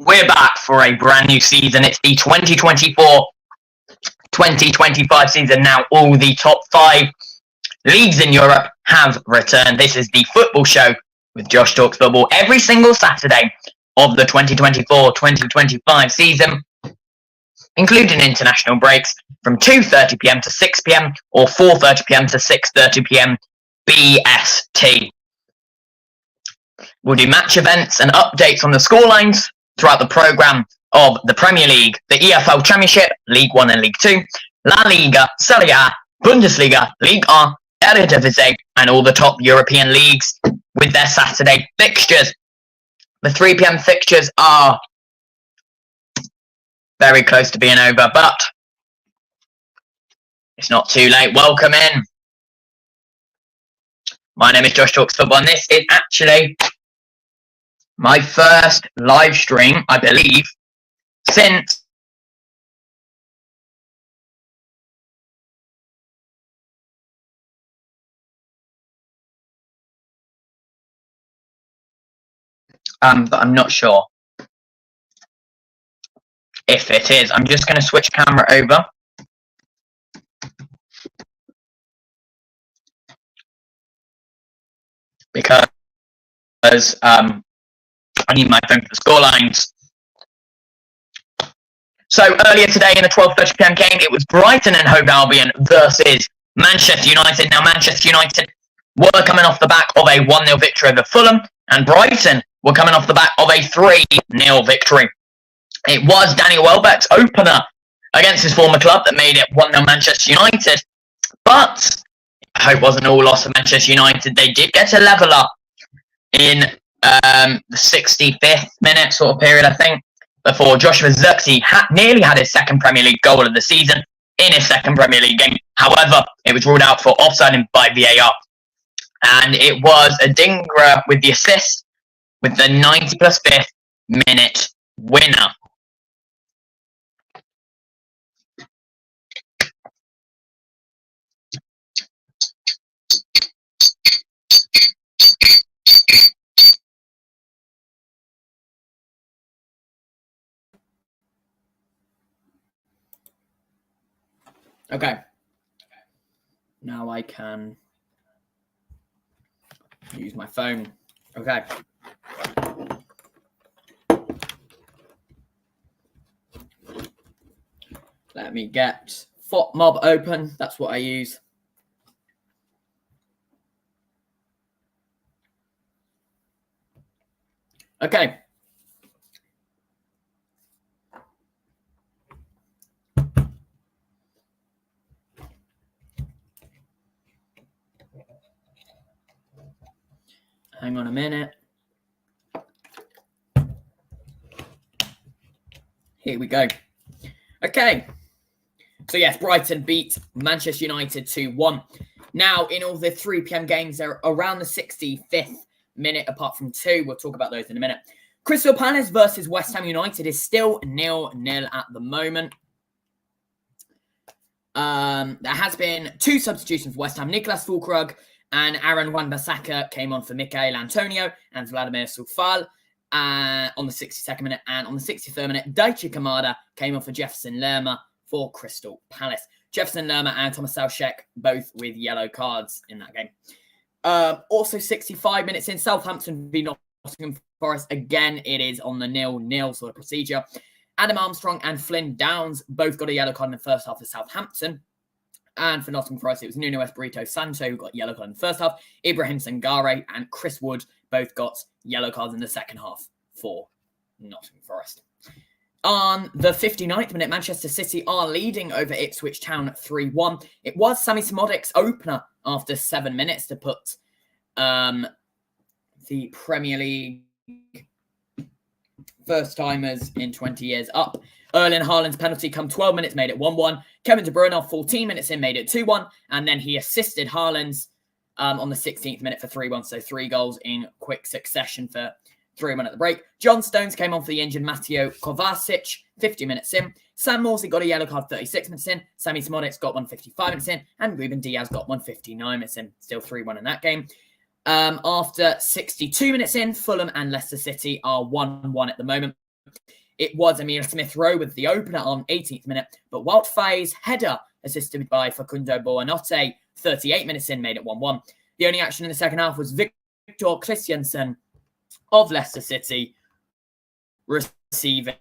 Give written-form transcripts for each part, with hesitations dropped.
We're back for a brand new season. It's the 2024-2025 season now. All the top 5 leagues in Europe have returned. This is the football show with Josh Talks Football every single Saturday of the 2024-2025 season, including international breaks from 2:30 p.m. to 6 p.m. or 4:30 p.m. to 6:30 p.m. BST. We'll do match events and updates on the scorelines throughout the programme of the Premier League, the EFL Championship, League 1 and League 2, La Liga, Serie A, Bundesliga, Ligue 1, Eredivisie, and all the top European leagues with their Saturday fixtures. The 3 p.m. fixtures are very close to being over, but it's not too late. Welcome in. My name is Josh Talks Football, and this is actually my first live stream, I believe, since but I'm not sure if it is. I'm just going to switch camera over. Because I need my phone for the scorelines. So earlier today in the 12:30 p.m. game, it was Brighton and Hove Albion versus Manchester United. Now Manchester United were coming off the back of a 1-0 victory over Fulham, and Brighton were coming off the back of a 3-0 victory. It was Danny Welbeck's opener against his former club that made it 1-0 Manchester United. But I hope it wasn't all loss of Manchester United. They did get a leveller in the 65th minute sort of period, I think, before Joshua Zirkzee nearly had his second Premier League goal of the season in his second Premier League game. However, it was ruled out for offside by VAR. And it was Adingra with the assist with the 90+5th minute winner. Okay. Now I can use my phone. Okay. Let me get FotMob open. That's what I use. Okay. Hang on a minute. Here we go. Okay. So yes, Brighton beat Manchester United 2-1. Now, in all the 3 p.m. games, they're around the 65th minute, apart from 2. We'll talk about those in a minute. Crystal Palace versus West Ham United is still 0-0 at the moment. There has been 2 substitutions for West Ham. Nicolas Füllkrug and Aaron Wan-Bissaka came on for Michail Antonio and Vladimir Soufal on the 62nd minute. And on the 63rd minute, Daichi Kamada came on for Jefferson Lerma for Crystal Palace. Jefferson Lerma and Thomas Soucek both with yellow cards in that game. Also 65 minutes in, Southampton v Nottingham Forest. Again, it is on the 0-0 sort of procedure. Adam Armstrong and Flynn Downs both got a yellow card in the first half for Southampton. And for Nottingham Forest, it was Nuno Espirito Santo who got yellow card in the first half. Ibrahim Sangare and Chris Wood both got yellow cards in the second half for Nottingham Forest. On the 59th minute, Manchester City are leading over Ipswich Town 3-1. It was Sami Simodic's opener after 7 minutes to put the Premier League first-timers in 20 years up. Erling Haaland's penalty come 12 minutes, made it 1-1. Kevin De Bruyne, 14 minutes in, made it 2-1. And then he assisted Haaland's on the 16th minute for 3-1. So 3 goals in quick succession for 3-1 at the break. John Stones came on for the injured Mateo Kovacic, 50 minutes in. Sam Morsey got a yellow card 36 minutes in. Sami Simonic got one 55 minutes in. And Ruben Diaz got one 59 minutes in. Still 3-1 in that game. After 62 minutes in, Fulham and Leicester City are 1-1 at the moment. It was Emil Smith-Rowe with the opener on 18th minute, but Wout Faye's header, assisted by Facundo Boanotte, 38 minutes in, made it 1-1. The only action in the second half was Victor Christiansen of Leicester City receiving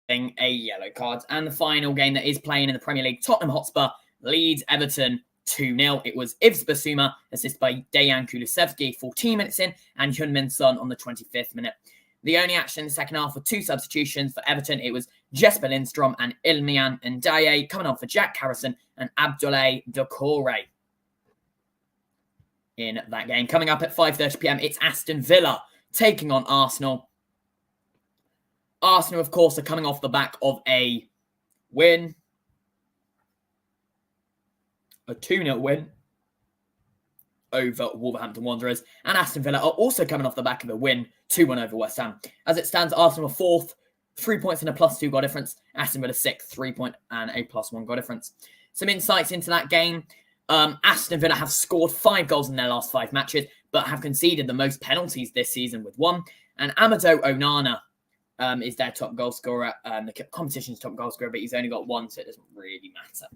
a yellow card. And the final game that is playing in the Premier League, Tottenham Hotspur leads Everton 2-0. It was Yves Bissouma, assisted by Dejan Kulusevski 14 minutes in, and Heung-min Son on the 25th minute. The only action in the second half were two substitutions for Everton. It was Jesper Lindstrom and Ilmian Ndiaye coming on for Jack Harrison and Abdoulaye Doucouré in that game. Coming up at 5:30 p.m, it's Aston Villa taking on Arsenal. Arsenal, of course, are coming off the back of a win. A 2-0 win over Wolverhampton Wanderers. And Aston Villa are also coming off the back of a win, 2-1 over West Ham. As it stands, Arsenal are 4th, 3 points and a +2 goal difference. Aston Villa 6th, 3 point and a +1 goal difference. Some insights into that game. Aston Villa have scored 5 goals in their last 5 matches, but have conceded the most penalties this season with 1. And Amadou Onana is their top goal scorer, the competition's top goal scorer, but he's only got 1, so it doesn't really matter.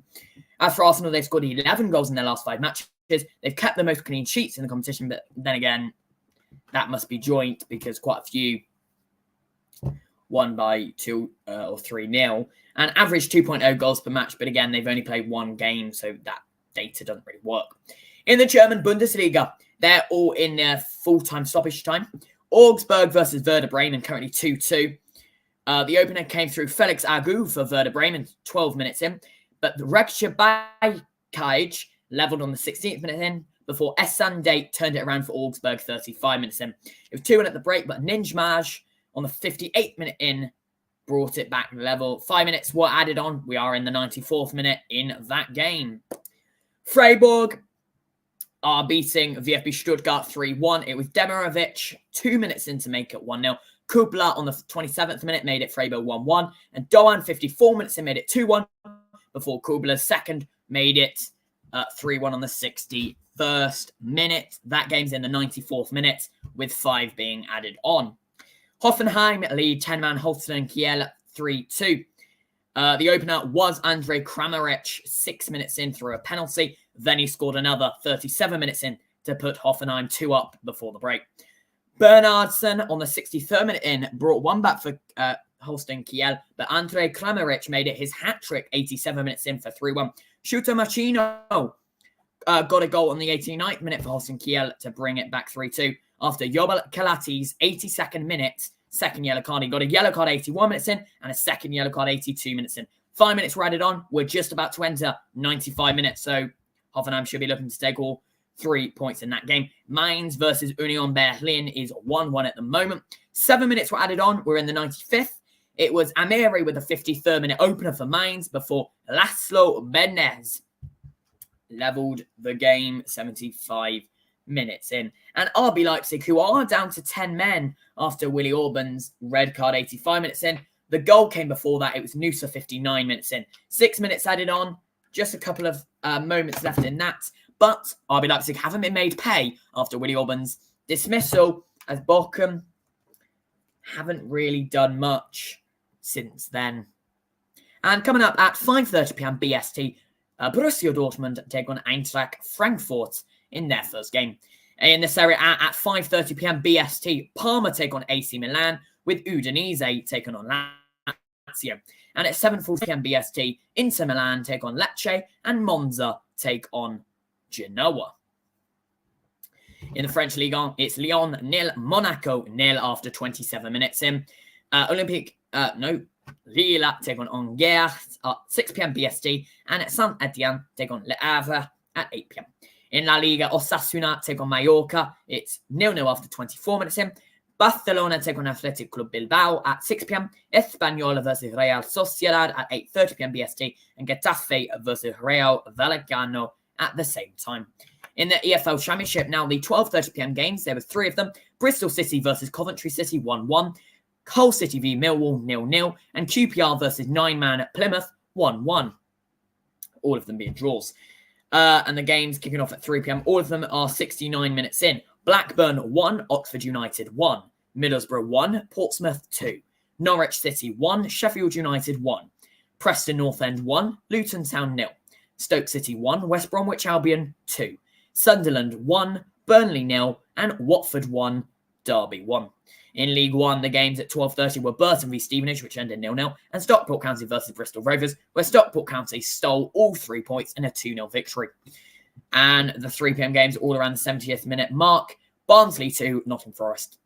As for Arsenal, they've scored 11 goals in their last 5 matches. They've kept the most clean sheets in the competition, but then again, that must be joint because quite a few won by 2 or 3-0 and average 2.0 goals per match. But again, they've only played 1 game, so that data doesn't really work. In the German Bundesliga, they're all in their full-time stoppage time. Augsburg versus Werder Bremen, currently 2-2. The opener came through Felix Agu for Werder Bremen, 12 minutes in. But the Rekje Bajkaj levelled on the 16th minute in before Essan Date turned it around for Augsburg 35 minutes in. It was 2-1 at the break, but Ninjmaj on the 58th minute in brought it back level. 5 minutes were added on. We are in the 94th minute in that game. Freiburg are beating VfB Stuttgart 3-1. It was Demirovic 2 minutes in to make it 1-0. Kubler on the 27th minute made it Freiburg 1-1. And Doan 54 minutes in made it 2-1 before Kubler's second made it 3-1 on the 61st minute. That game's in the 94th minute with 5 being added on. Hoffenheim lead 10-man Holstein Kiel 3-2. The opener was Andre Kramaric 6 minutes in through a penalty. Then he scored another 37 minutes in to put Hoffenheim 2 up before the break. Bernardsen on the 63rd minute in brought 1 back for Holstein Kiel, but Andre Kramaric made it his hat-trick 87 minutes in for 3-1. Shuto Machino got a goal on the 89th minute for Holstein Kiel to bring it back 3-2. After Yobel Kalati's 82nd minute, second yellow card, he got a yellow card 81 minutes in and a second yellow card 82 minutes in. 5 minutes were added on. We're just about to enter 95 minutes, so Hoffenheim should be looking to take all 3 points in that game. Mainz versus Union Berlin is 1-1 at the moment. 7 minutes were added on. We're in the 95th. It was Amiri with a 53rd minute opener for Mainz before Laszlo Benez levelled the game 75 minutes in. And RB Leipzig, who are down to 10 men after Willy Orban's red card 85 minutes in. The goal came before that. It was Nusa 59 minutes in. 6 minutes added on. Just a couple of moments left in that. But RB Leipzig haven't been made pay after Willy Orban's dismissal, as Bochum haven't really done much since then. And coming up at 5:30 p.m. BST, Borussia Dortmund take on Eintracht Frankfurt in their first game. In the Serie A at 5:30 p.m. BST, Parma take on AC Milan, with Udinese taking on Lazio. And at 7:40 p.m. BST, Inter Milan take on Lecce, and Monza take on Genoa. In the French Ligue 1, it's Lyon 0, Monaco 0 after 27 minutes in. Lille take on Angers at 6 p.m. BST, and at Saint-Etienne take on Le Havre at 8 p.m. In La Liga, Osasuna take on Mallorca. It's 0-0 after 24 minutes in. Barcelona take on Athletic Club Bilbao at 6 p.m. Espanyol versus Real Sociedad at 8:30 p.m. BST. And Getafe versus Real Vallecano at the same time. In the EFL Championship, now the 12:30 p.m. games, there were 3 of them. Bristol City versus Coventry City 1-1. Hull City v Millwall 0-0. And QPR versus 9-man at Plymouth 1-1. All of them being draws. And the games kicking off at 3 p.m. All of them are 69 minutes in. Blackburn 1, Oxford United 1, Middlesbrough 1, Portsmouth 2, Norwich City 1, Sheffield United 1. Preston North End 1, Luton Town 0. Stoke City 1, West Bromwich Albion 2. Sunderland 1, Burnley 0, and Watford 1, Derby 1. In League One, the games at 12:30 were Burton v Stevenage, which ended 0-0, and Stockport County versus Bristol Rovers, where Stockport County stole all 3 points in a 2-0 victory. And the 3 p.m. games all around the 70th minute mark. Barnsley 2, Nottingham Forest,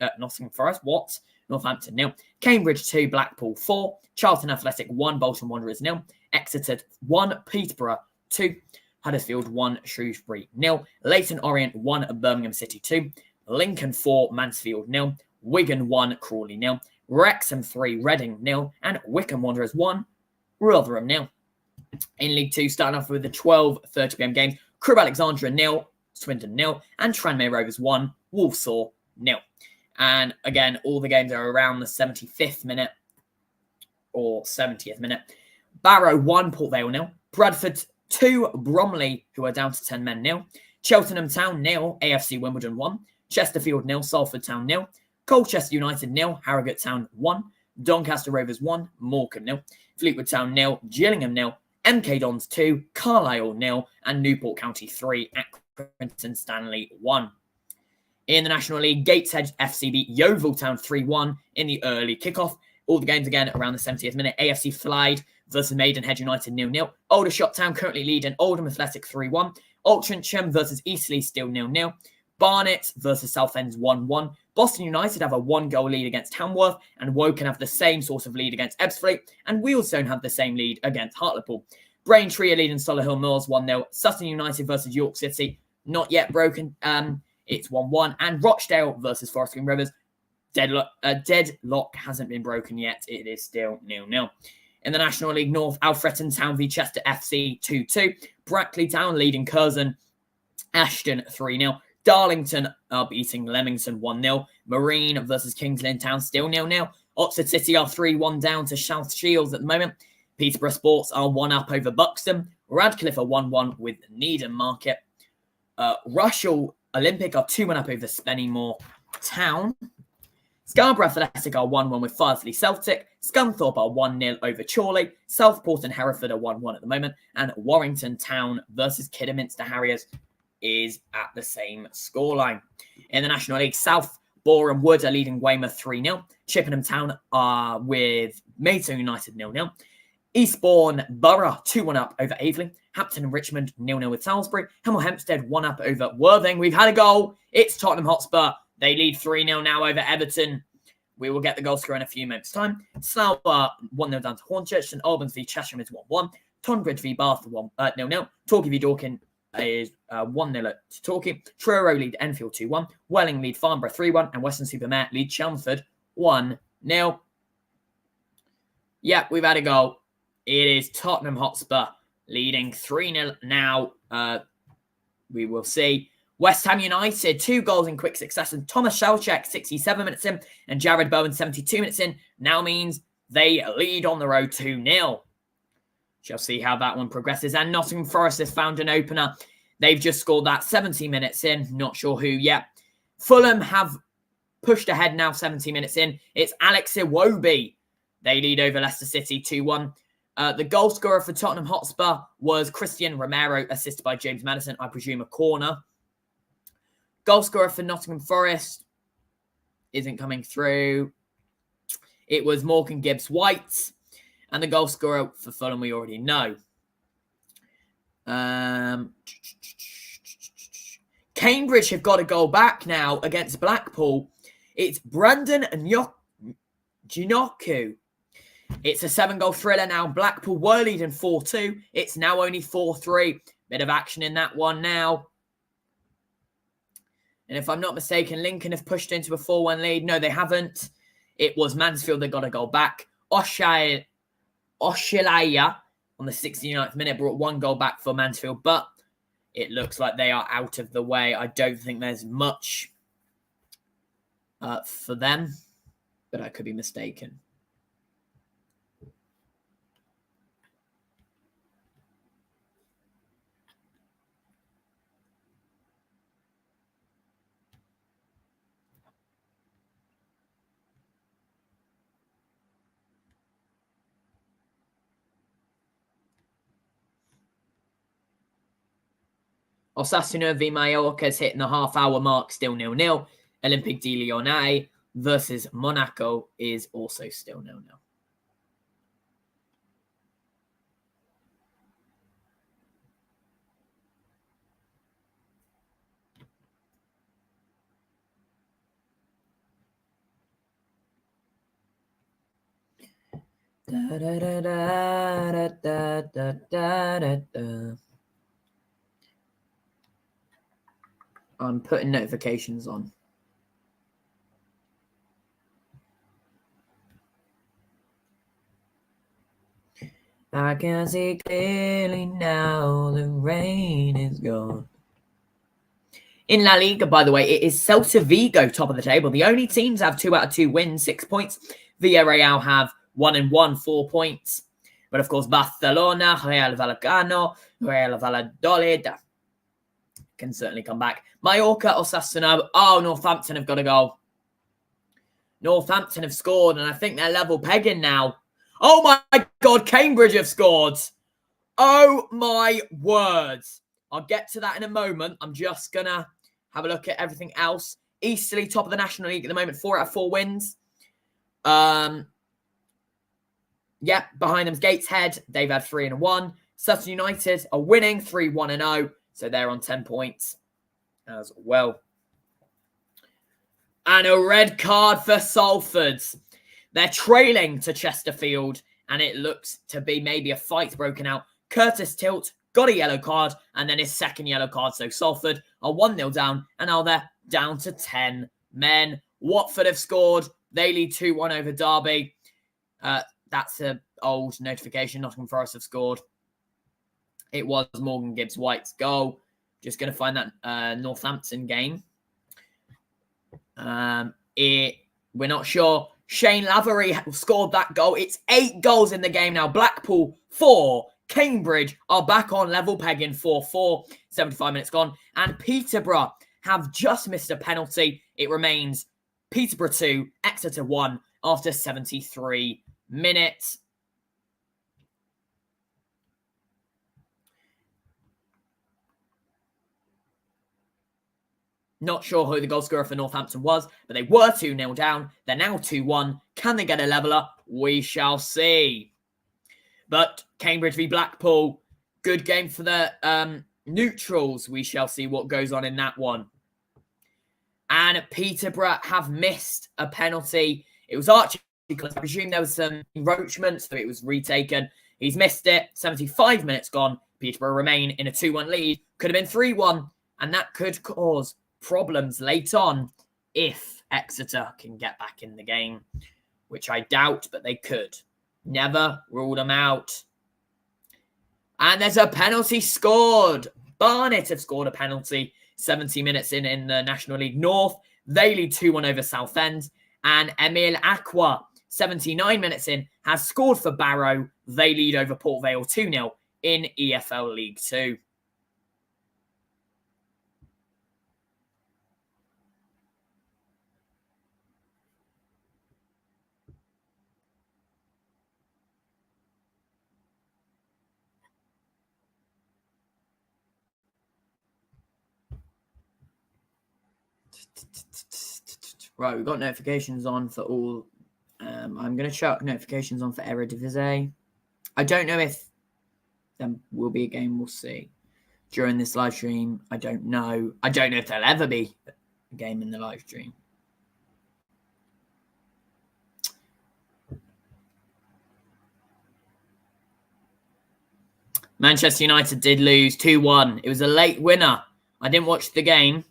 Northampton 0. Cambridge 2, Blackpool 4. Charlton Athletic 1, Bolton Wanderers 0. Exeter 1, Peterborough 2. Huddersfield 1, Shrewsbury 0. Leyton Orient 1, Birmingham City 2. Lincoln 4, Mansfield 0. Wigan 1, Crawley 0. Wrexham 3, Reading 0. And Wycombe Wanderers 1, Rotherham 0. In League 2, starting off with the 12:30 p.m. games, Crewe Alexandra 0, Swindon 0, and Tranmere Rovers 1, Walsall 0. And again, all the games are around the 75th minute or 70th minute. Barrow 1, Port Vale 0. Bradford 2, Bromley, who are down to 10 men 0. Cheltenham Town 0, AFC Wimbledon 1. Chesterfield 0, Salford Town 0. Colchester United 0, Harrogate Town 1. Doncaster Rovers 1, Morecambe 0. Fleetwood Town 0, Gillingham 0. MK Dons 2, Carlisle 0, and Newport County 3, Accrington Stanley 1. In the National League, Gateshead FC beat Yeovil Town 3-1 in the early kickoff. All the games again around the 70th minute. AFC Fylde versus Maidenhead United 0-0. Aldershot Town currently leading Oldham Athletic 3-1. Altrincham versus Eastleigh still 0-0. Barnet versus Southend 1-1. Boston United have a 1-goal lead against Tamworth, and Woking have the same sort of lead against Ebbsfleet, and Wealdstone have the same lead against Hartlepool. Braintree are leading Solihull Moors 1-0. Sutton United versus York City, not yet broken. It's 1-1. And Rochdale versus Forest Green Rovers. Deadlock hasn't been broken yet. It is still 0-0. In the National League North, Alfreton Town v Chester FC 2-2. Brackley Town leading Curzon, Ashton 3-0. Darlington are beating Leamington 1-0. Marine versus Kings Lynn Town still 0-0. Oxford City are 3-1 down to South Shields at the moment. Peterborough Sports are 1-up over Buxton. Radcliffe are 1-1 with Needham Market. Rushall Olympic are 2-1 up over Spennymoor Town. Scarborough Athletic are 1-1 with Farsley Celtic. Scunthorpe are 1-0 over Chorley. Southport and Hereford are 1-1 at the moment. And Warrington Town versus Kidderminster Harriers is at the same scoreline. In the National League South, Boreham Wood are leading Weymouth 3-0. Chippenham Town are with Maidstone United 0-0. Eastbourne Borough 2-1 up over Aveling. Hampton and Richmond 0-0 with Salisbury. Hemel Hempstead 1-up over Worthing. We've had a goal. It's Tottenham Hotspur. They lead 3-0 now over Everton. We will get the goal score in a few moments' time. Slough 1-0 down to Hornchurch. St Albans v Chesham is 1-1. Tonbridge v Bath 0-0. Torquay v Dorking is 1-0 to Torquay. Truro lead Enfield 2-1. Welling lead Farnborough 3-1. And Weston-super-Mare lead Chelmsford 1-0. Yeah, we've had a goal. It is Tottenham Hotspur leading 3-0 now. We will see. West Ham United, 2 goals in quick succession. Thomas Shelchek, 67 minutes in, and Jared Bowen, 72 minutes in, now means they lead on the road 2-0. Shall see how that one progresses. And Nottingham Forest has found an opener. They've just scored that 70 minutes in. Not sure who yet. Fulham have pushed ahead now 70 minutes in. It's Alex Iwobi. They lead over Leicester City 2-1. The goal scorer for Tottenham Hotspur was Christian Romero, assisted by James Maddison, I presume a corner. Goal scorer for Nottingham Forest isn't coming through. It was Morgan Gibbs-White. And the goal scorer for Fulham we already know. Cambridge have got a goal back now against Blackpool. It's Brandon Ginoku. It's a 7-goal thriller now. Blackpool were leading 4-2. It's now only 4-3. Bit of action in that one now. And if I'm not mistaken, Lincoln have pushed into a 4-1 lead. No, they haven't. It was Mansfield that got a goal back. Oshilaya on the 69th minute brought 1 goal back for Mansfield, but it looks like they are out of the way. I don't think there's much for them, but I could be mistaken. Osasuna v Mallorca is hitting the half-hour mark, still 0-0. Olympique de Lyonnais versus Monaco is also still 0-0. I'm putting notifications on. I can see clearly now the rain is gone. In La Liga, by the way, it is Celta Vigo top of the table. The only teams have 2 out of 2 wins, 6 points. Villarreal have 1-1, 4 points. But of course, Barcelona, Real Vallecano, Real Valladolid can certainly come back. Mallorca, Osasuna. Oh, Northampton have got a goal. Northampton have scored, and I think they're level pegging now. Oh my God, Cambridge have scored. Oh my words. I'll get to that in a moment. I'm just going to have a look at everything else. Easterly, top of the National League at the moment, 4 out of 4 wins. Yeah, behind them's Gateshead. They've had 3-1. Sutton United are winning 3-1-0. So they're on 10 points as well. And a red card for Salford. They're trailing to Chesterfield, and it looks to be maybe a fight broken out. Curtis Tilt got a yellow card, and then his second yellow card. So Salford are 1-0 down, and now they're down to 10 men. Watford have scored. They lead 2-1 over Derby. That's an old notification. Nottingham Forest have scored. It was Morgan Gibbs-White's goal. Just going to find that Northampton game. We're not sure. Shane Lavery scored that goal. It's 8 goals in the game now. Blackpool 4. Cambridge are back on level pegging 4-4. 75 minutes gone. And Peterborough have just missed a penalty. It remains Peterborough 2, Exeter 1 after 73 minutes. Not sure who the goal scorer for Northampton was, but they were 2-0 down. They're now 2-1. Can they get a leveller? We shall see. But Cambridge v Blackpool, good game for the neutrals. We shall see what goes on in that one. And Peterborough have missed a penalty. It was Archie because I presume there was some encroachment, so it was retaken. He's missed it. 75 minutes gone. Peterborough remain in a 2-1 lead. Could have been 3-1, and that could cause problems late on if Exeter can get back in the game, which I doubt, but they could. Never rule them out. And there's a penalty scored. Barnet have scored a penalty 70 minutes in the National League North. They lead 2-1 over Southend. And Emile Aqua, 79 minutes in, has scored for Barrow. They lead over Port Vale 2-0 in EFL League 2. Right, we've got notifications on for all. I'm going to chuck notifications on for Eredivisie. I don't know if there will be a game. We'll see. During this live stream, I don't know. I don't know if there'll ever be a game in the live stream. Manchester United did lose 2-1. It was a late winner. I didn't watch the game.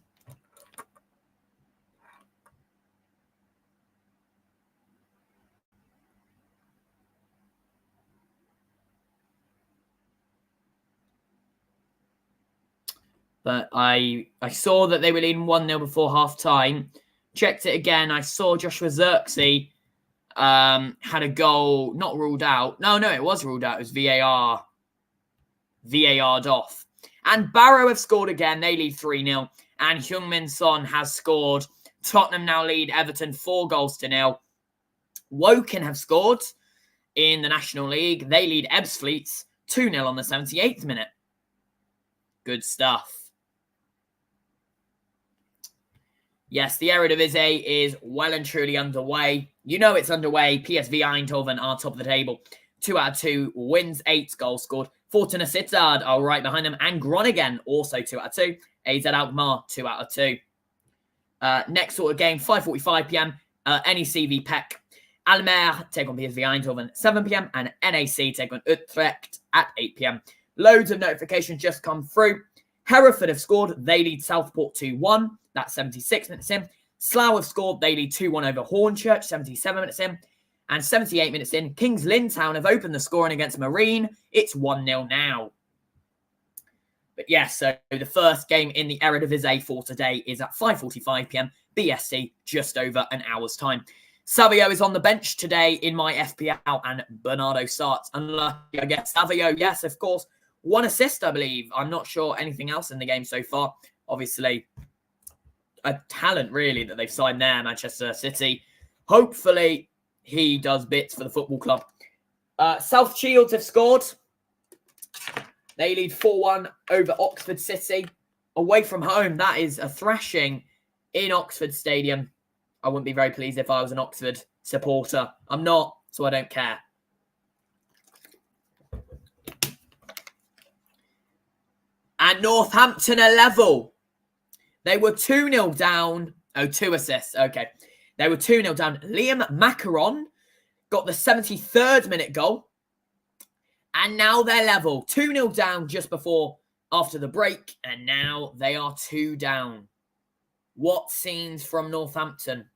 But I saw that they were leading 1-0 before half-time. Checked it again. I saw Joshua Zirkzee had a goal not ruled out. No, it was ruled out. It was VAR. VAR'd off. And Barrow have scored again. They lead 3-0. And Heung-min Son has scored. Tottenham now lead Everton 4-0. Woking have scored in the National League. They lead Ebbsfleet 2-0 on the 78th minute. Good stuff. Yes, the Eredivisie is well and truly underway. You know it's underway. PSV Eindhoven are top of the table. 2 out of 2 wins, 8 goals scored. Fortuna Sittard are right behind them. And Groningen also 2 out of 2. AZ Alkmaar 2 out of 2. Next sort of game, 5:45 p.m. NEC v PEC. Almere take on PSV Eindhoven 7 p.m. and NAC take on Utrecht at 8 p.m. Loads of notifications just come through. Hereford have scored. They lead Southport 2-1. That's 76 minutes in. Slough have scored. They lead 2-1 over Hornchurch, 77 minutes in. And 78 minutes in, Kings Lynn Town have opened the scoring against Marine. It's 1-0 now. But yes, so the first game in the Eredivisie for today is at 5:45 p.m. BST, just over an hour's time. Savio is on the bench today in my FPL, and Bernardo starts. Unlucky, I guess. Savio, yes, of course. 1 assist, I believe. I'm not sure anything else in the game so far. Obviously, a talent, really, that they've signed there, Manchester City. Hopefully, he does bits for the football club. South Shields have scored. They lead 4-1 over Oxford City. Away from home, that is a thrashing in Oxford Stadium. I wouldn't be very pleased if I was an Oxford supporter. I'm not, so I don't care. And Northampton are level. They were 2-0 down. Oh, 2 assists. Okay. They were 2-0 down. Liam Macaron got the 73rd minute goal. And now they're level. 2-0 down just after the break. And now they are 2 down. What scenes from Northampton?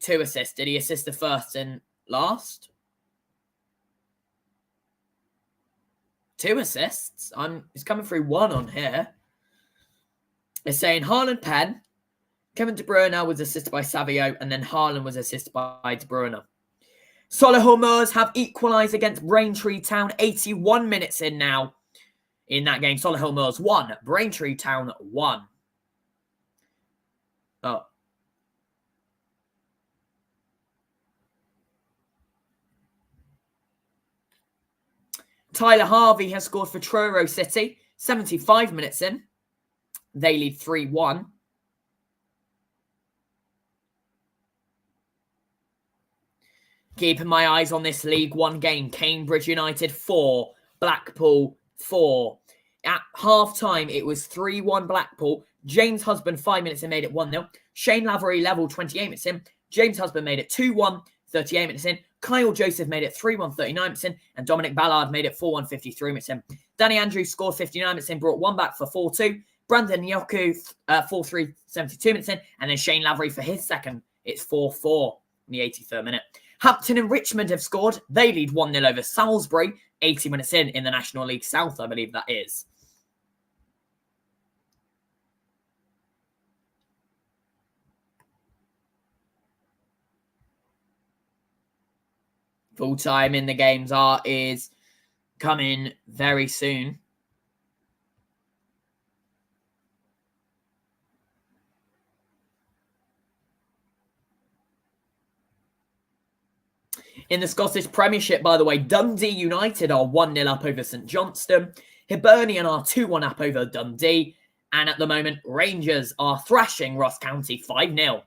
2 assists. Did he assist the first and last? 2 assists. It's coming through 1 on here. It's saying Haaland pen. Kevin De Bruyne was assisted by Savio, and then Haaland was assisted by De Bruyne. Solihull Moors have equalised against Braintree Town. 81 minutes in now in that game. Solihull Moors 1, Braintree Town 1. Oh. Tyler Harvey has scored for Truro City. 75 minutes in. They lead 3-1. Keeping my eyes on this League One game. Cambridge United 4, Blackpool 4. At half-time, it was 3-1 Blackpool. James Husband, 5 minutes in, made it 1-0. Shane Lavery level, 28 minutes in. James Husband made it 2-1, 38 minutes in. Kyle Joseph made it 3-1, 39 minutes in. And Dominic Ballard made it 4-1, 53 minutes in. Danny Andrews scored 59 minutes in, brought 1 back for 4-2. Brandon Nyoku, 4-3, 72 minutes in. And then Shane Lavery for his second. It's 4-4 in the 83rd minute. Hampton and Richmond have scored. They lead 1-0 over Salisbury. 80 minutes in the National League South, I believe that is. Full time in the games is coming very soon. In the Scottish Premiership, by the way, Dundee United are 1-0 up over St Johnstone. Hibernian are 2-1 up over Dundee. And at the moment, Rangers are thrashing Ross County 5-0.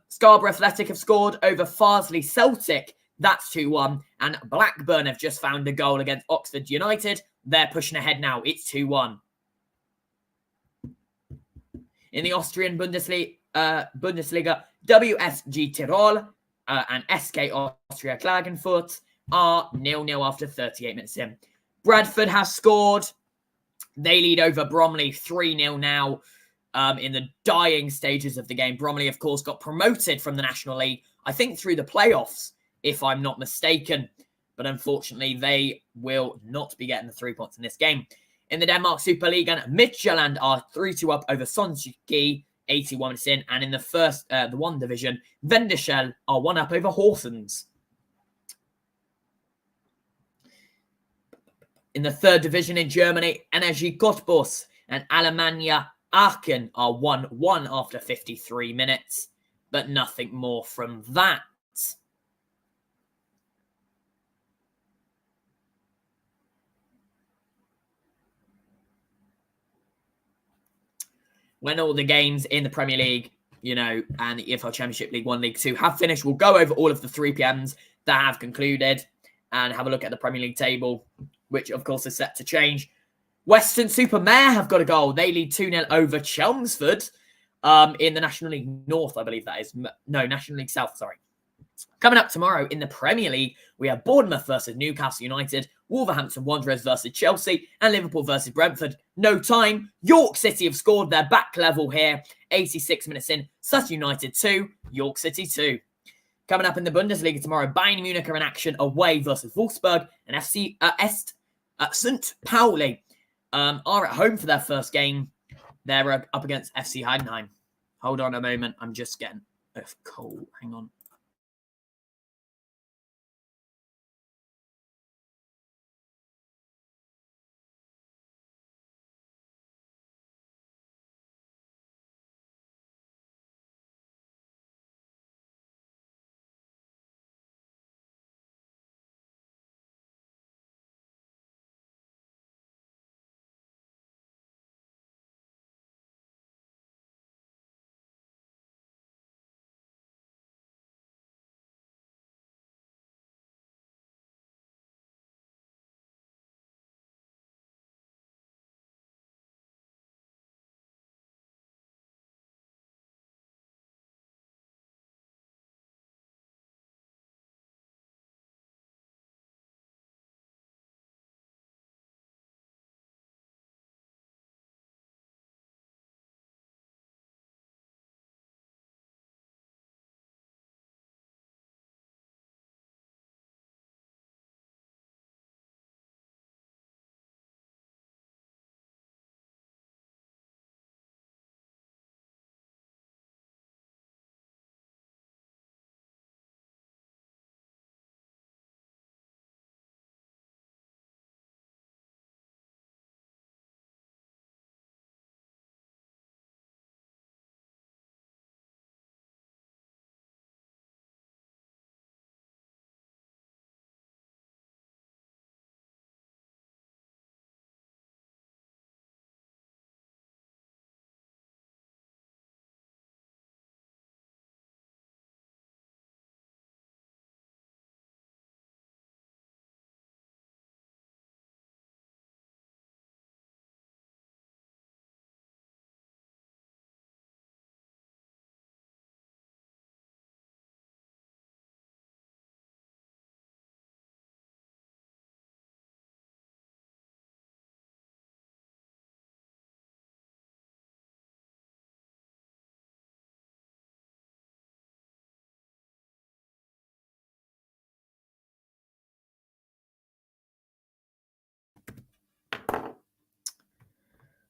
Scarborough Athletic have scored over Farsley Celtic. That's 2-1. And Blackburn have just found a goal against Oxford United. They're pushing ahead now. It's 2-1. In the Austrian Bundesliga, WSG Tirol and SK Austria Klagenfurt are 0-0 after 38 minutes in. Bradford has scored. They lead over Bromley 3-0 now in the dying stages of the game. Bromley, of course, got promoted from the National League, I think through the playoffs, if I'm not mistaken. But unfortunately, they will not be getting the 3 points in this game. In the Denmark Super League, Midtjylland are 3-2 up over Sonsuki, 81 minutes in. And in the first, the 1 division, Vendeschel are 1 up over Horsens. In the 3rd division in Germany, Energie Cottbus and Alemannia Aachen are 1-1 after 53 minutes. But nothing more from that. when all the games in the Premier League, and the EFL Championship League 1, League 2 have finished, we'll go over all of the 3 PMs that have concluded and have a look at the Premier League table, which, of course, is set to change. Weston-super-Mare have got a goal. They lead 2-0 over Chelmsford in the National League North, I believe that is. No, National League South, sorry. Coming up tomorrow in the Premier League, we have Bournemouth versus Newcastle United, Wolverhampton Wanderers versus Chelsea, and Liverpool versus Brentford. No time. York City have scored their back level here. 86 minutes in. Sutton United 2, York City 2. Coming up in the Bundesliga tomorrow, Bayern Munich are in action away versus Wolfsburg, and St. Pauli are at home for their first game. They're up against FC Heidenheim. Hold on a moment. I'm just getting a cold. Hang on.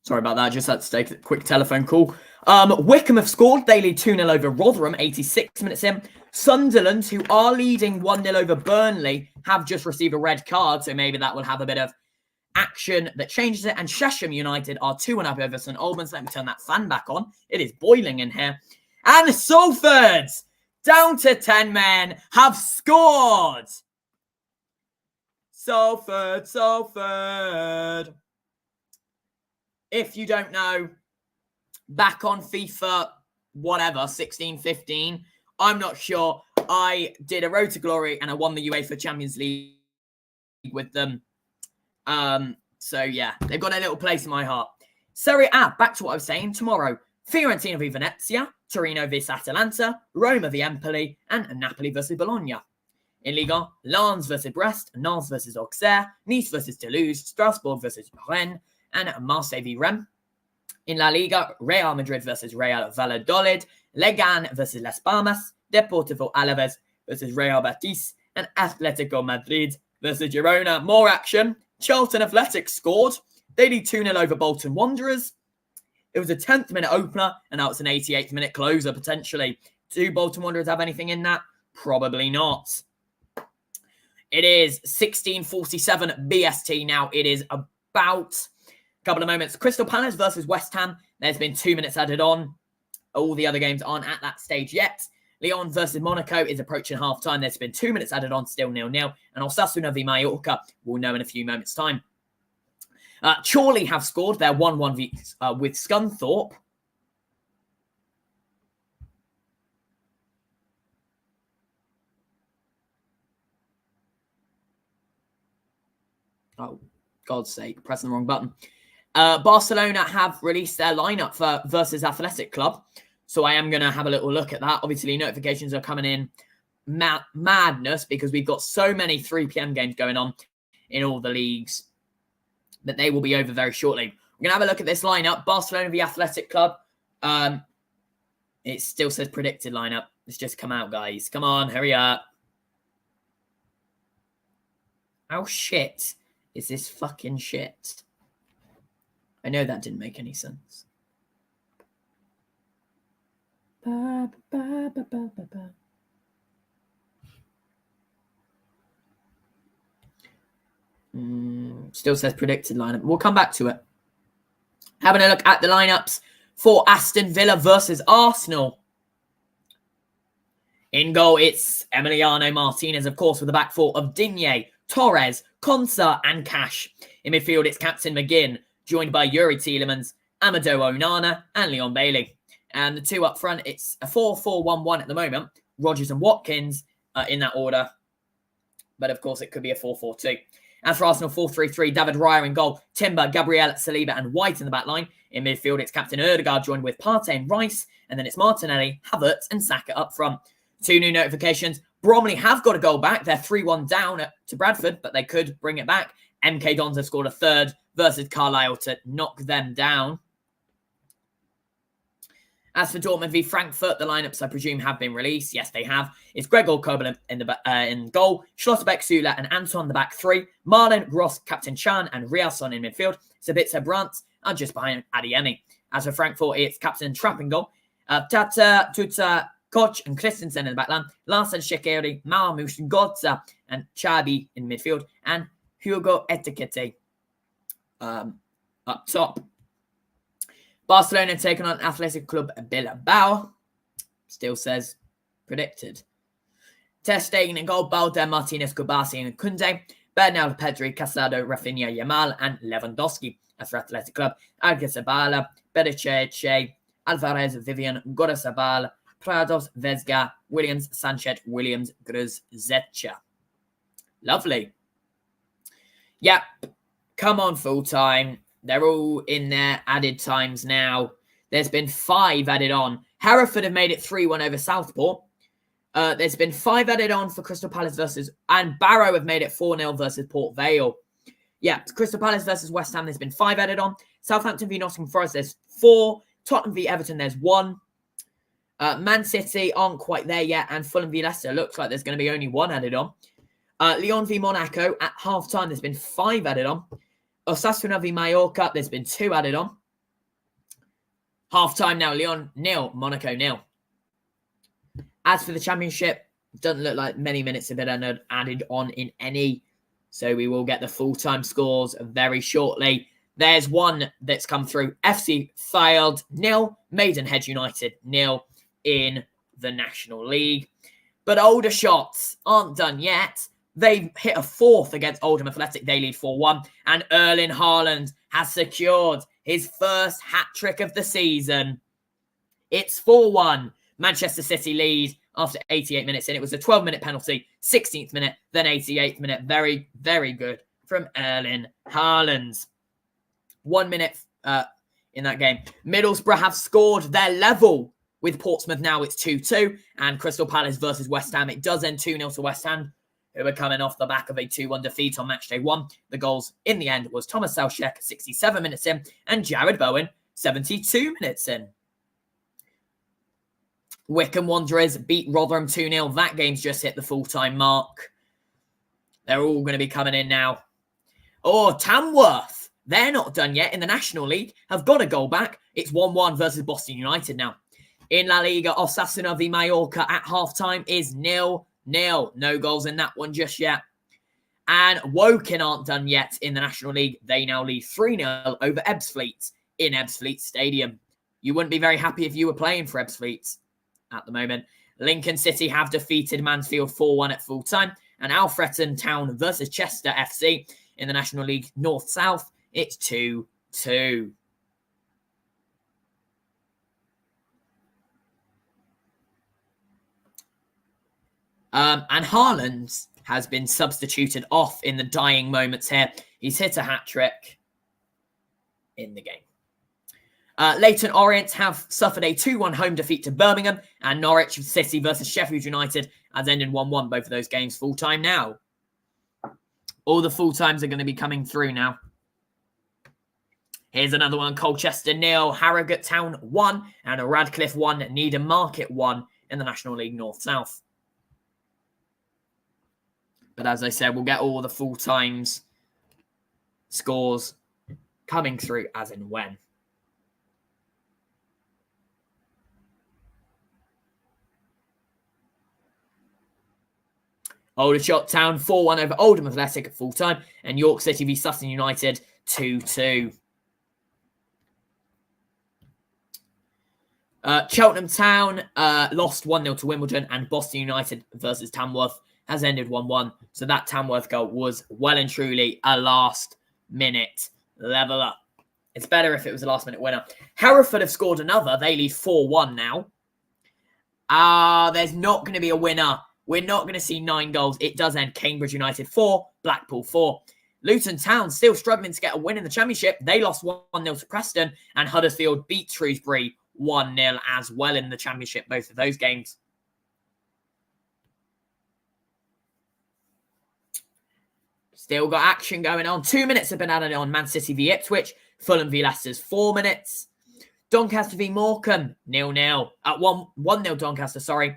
Sorry about that. Just had to take a quick telephone call. Wickham have scored. They lead 2-0 over Rotherham, 86 minutes in. Sunderland, who are leading 1-0 over Burnley, have just received a red card, so maybe that will have a bit of action that changes it. And Chesham United are 2-1 up over St Albans. Let me turn that fan back on. It is boiling in here. And Salford, down to 10 men, have scored. Salford. If you don't know, back on FIFA, whatever, 16, 15, I'm not sure. I did a Road to Glory and I won the UEFA Champions League with them. So yeah, they've got a little place in my heart. Serie A, back to what I was saying, tomorrow. Fiorentina v Venezia, Torino v Atalanta, Roma v Empoli, and Napoli versus Bologna. In Liga, Lens versus Brest, Nantes versus Auxerre, Nice versus Toulouse, Strasbourg versus Rennes, and Marseille v Rennes. In La Liga, Real Madrid versus Real Valladolid, Legan versus Las Palmas, Deportivo Alaves versus Real Betis, and Atletico Madrid versus Girona. More action. Charlton Athletic scored. They lead 2-0 over Bolton Wanderers. It was a 10th minute opener, and now it's an 88th minute closer, potentially. Do Bolton Wanderers have anything in that? Probably not. It is 16:47 BST now. It is about couple of moments. Crystal Palace versus West Ham. There's been 2 minutes added on. All the other games aren't at that stage yet. Lyon versus Monaco is approaching half-time. There's been 2 minutes added on, still 0-0. And Osasuna v Mallorca, we'll know in a few moments' time. Chorley have scored their 1-1 with Scunthorpe. Oh, God's sake, pressing the wrong button. Barcelona have released their lineup for versus Athletic Club. So I am going to have a little look at that. Obviously, notifications are coming in madness because we've got so many 3 p.m. games going on in all the leagues that they will be over very shortly. We're going to have a look at this lineup. Barcelona v Athletic Club. It still says predicted lineup. It's just come out, guys. Come on, hurry up. How shit is this fucking shit? I know that didn't make any sense. Still says predicted lineup. We'll come back to it. Having a look at the lineups for Aston Villa versus Arsenal. In goal, it's Emiliano Martinez, of course, with the back four of Digne, Torres, Konsa, and Cash. In midfield, it's Captain McGinn, joined by Yuri Tielemans, Amadou Onana, and Leon Bailey. And the two up front, it's a 4-4-1-1 at the moment. Rodgers and Watkins in that order. But, of course, it could be a 4-4-2. As for Arsenal, 4-3-3, David Raya in goal, Timber, Gabriel, Saliba, and White in the back line. In midfield, it's Captain Ødegaard joined with Partey and Rice. And then it's Martinelli, Havertz, and Saka up front. 2 new notifications. Bromley have got a goal back. They're 3-1 down to Bradford, but they could bring it back. MK Dons have scored a third versus Carlisle to knock them down. As for Dortmund v Frankfurt, the lineups, I presume, have been released. Yes, they have. It's Gregor Kobel in goal, Schlotterbeck, Süle, and Anton the back 3. Marlon, Gross, Captain Chan, and Riasson in midfield. Sabitzer, Brandt are just behind Adeyemi. As for Frankfurt, it's Captain Trapp in goal. Tata, Tuta, Koch, and Christensen in the back line. Larsen, Shekeri, Marmouche, Gotza, and Chabi in midfield. And Hugo Etiquette up top. Barcelona taking on Athletic Club Bilbao. Still says predicted. Ter Stegen in goal, Balde, Martinez, Kubasi, and Kunde. Bernal, Pedri, Casado, Rafinha, Yamal, and Lewandowski. As for Athletic Club, Algezabala, Berechece, Alvarez, Vivian, Gorosabal, Prados, Vesga, Williams, Sanchez, Williams, Grzecha. Lovely. Yep. Come on, full time. They're all in their added times now. There's been 5 added on. Hereford have made it 3-1 over Southport. There's been 5 added on for Crystal Palace versus... And Barrow have made it 4-0 versus Port Vale. Yeah, Crystal Palace versus West Ham, there's been 5 added on. Southampton v Nottingham Forest, there's 4. Tottenham v Everton, there's 1. Man City aren't quite there yet. And Fulham v Leicester looks like there's going to be only 1 added on. Lyon v Monaco, at half-time, there's been 5 added on. Osasuna v Mallorca, there's been 2 added on. Half-time now, Lyon 0, Monaco 0. As for the Championship, doesn't look like many minutes have been added on in any. So we will get the full-time scores very shortly. There's one that's come through. FC Fylde 0, Maidenhead United 0 in the National League. But older shots aren't done yet. They hit a 4th against Oldham Athletic. They lead 4-1. And Erling Haaland has secured his first hat-trick of the season. It's 4-1. Manchester City lead after 88 minutes in. It was a 12-minute penalty, 16th minute, then 88th minute. Very, very good from Erling Haaland. 1 minute in that game. Middlesbrough have scored their level with Portsmouth. Now it's 2-2. And Crystal Palace versus West Ham. It does end 2-0 to West Ham, who were coming off the back of a 2-1 defeat on matchday 1. The goals in the end was Thomas Soucek, 67 minutes in, and Jared Bowen, 72 minutes in. Wycombe Wanderers beat Rotherham 2-0. That game's just hit the full-time mark. They're all going to be coming in now. Oh, Tamworth. They're not done yet in the National League. Have got a goal back. It's 1-1 versus Boston United now. In La Liga, Osasuna v Mallorca at half-time is 0-0. No goals in that one just yet. And Woking aren't done yet in the National League. They now lead 3-0 over Ebbsfleet in Ebbsfleet Stadium. You wouldn't be very happy if you were playing for Ebbsfleet at the moment. Lincoln City have defeated Mansfield 4-1 at full time. And Alfreton Town versus Chester FC in the National League North-South. It's 2-2. And Haaland has been substituted off in the dying moments here. He's hit a hat-trick in the game. Leyton Orient have suffered a 2-1 home defeat to Birmingham, and Norwich City versus Sheffield United has ended 1-1. Both of those games full-time now. All the full-times are going to be coming through now. Here's another one. Colchester 0, Harrogate Town 1, and a Radcliffe 1, Needham Market 1 in the National League North-South. But as I said, we'll get all the full-times scores coming through as and when. Aldershot Town 4-1 over Oldham Athletic at full-time, and York City v Sutton United 2-2. Cheltenham Town lost 1-0 to Wimbledon, and Boston United versus Tamworth has ended 1-1. So that Tamworth goal was well and truly a last-minute leveller. It's better if it was a last-minute winner. Hereford have scored another. They lead 4-1 now. There's not going to be a winner. We're not going to see 9 goals. It does end Cambridge United 4, Blackpool 4. Luton Town still struggling to get a win in the Championship. They lost 1-0 to Preston, and Huddersfield beat Shrewsbury 1-0 as well in the Championship, both of those games. Still got action going on. 2 minutes have been added on. Man City v Ipswich. Fulham v Leicester's 4 minutes. Doncaster v Morecambe 0-0. At 1-0 Doncaster, sorry.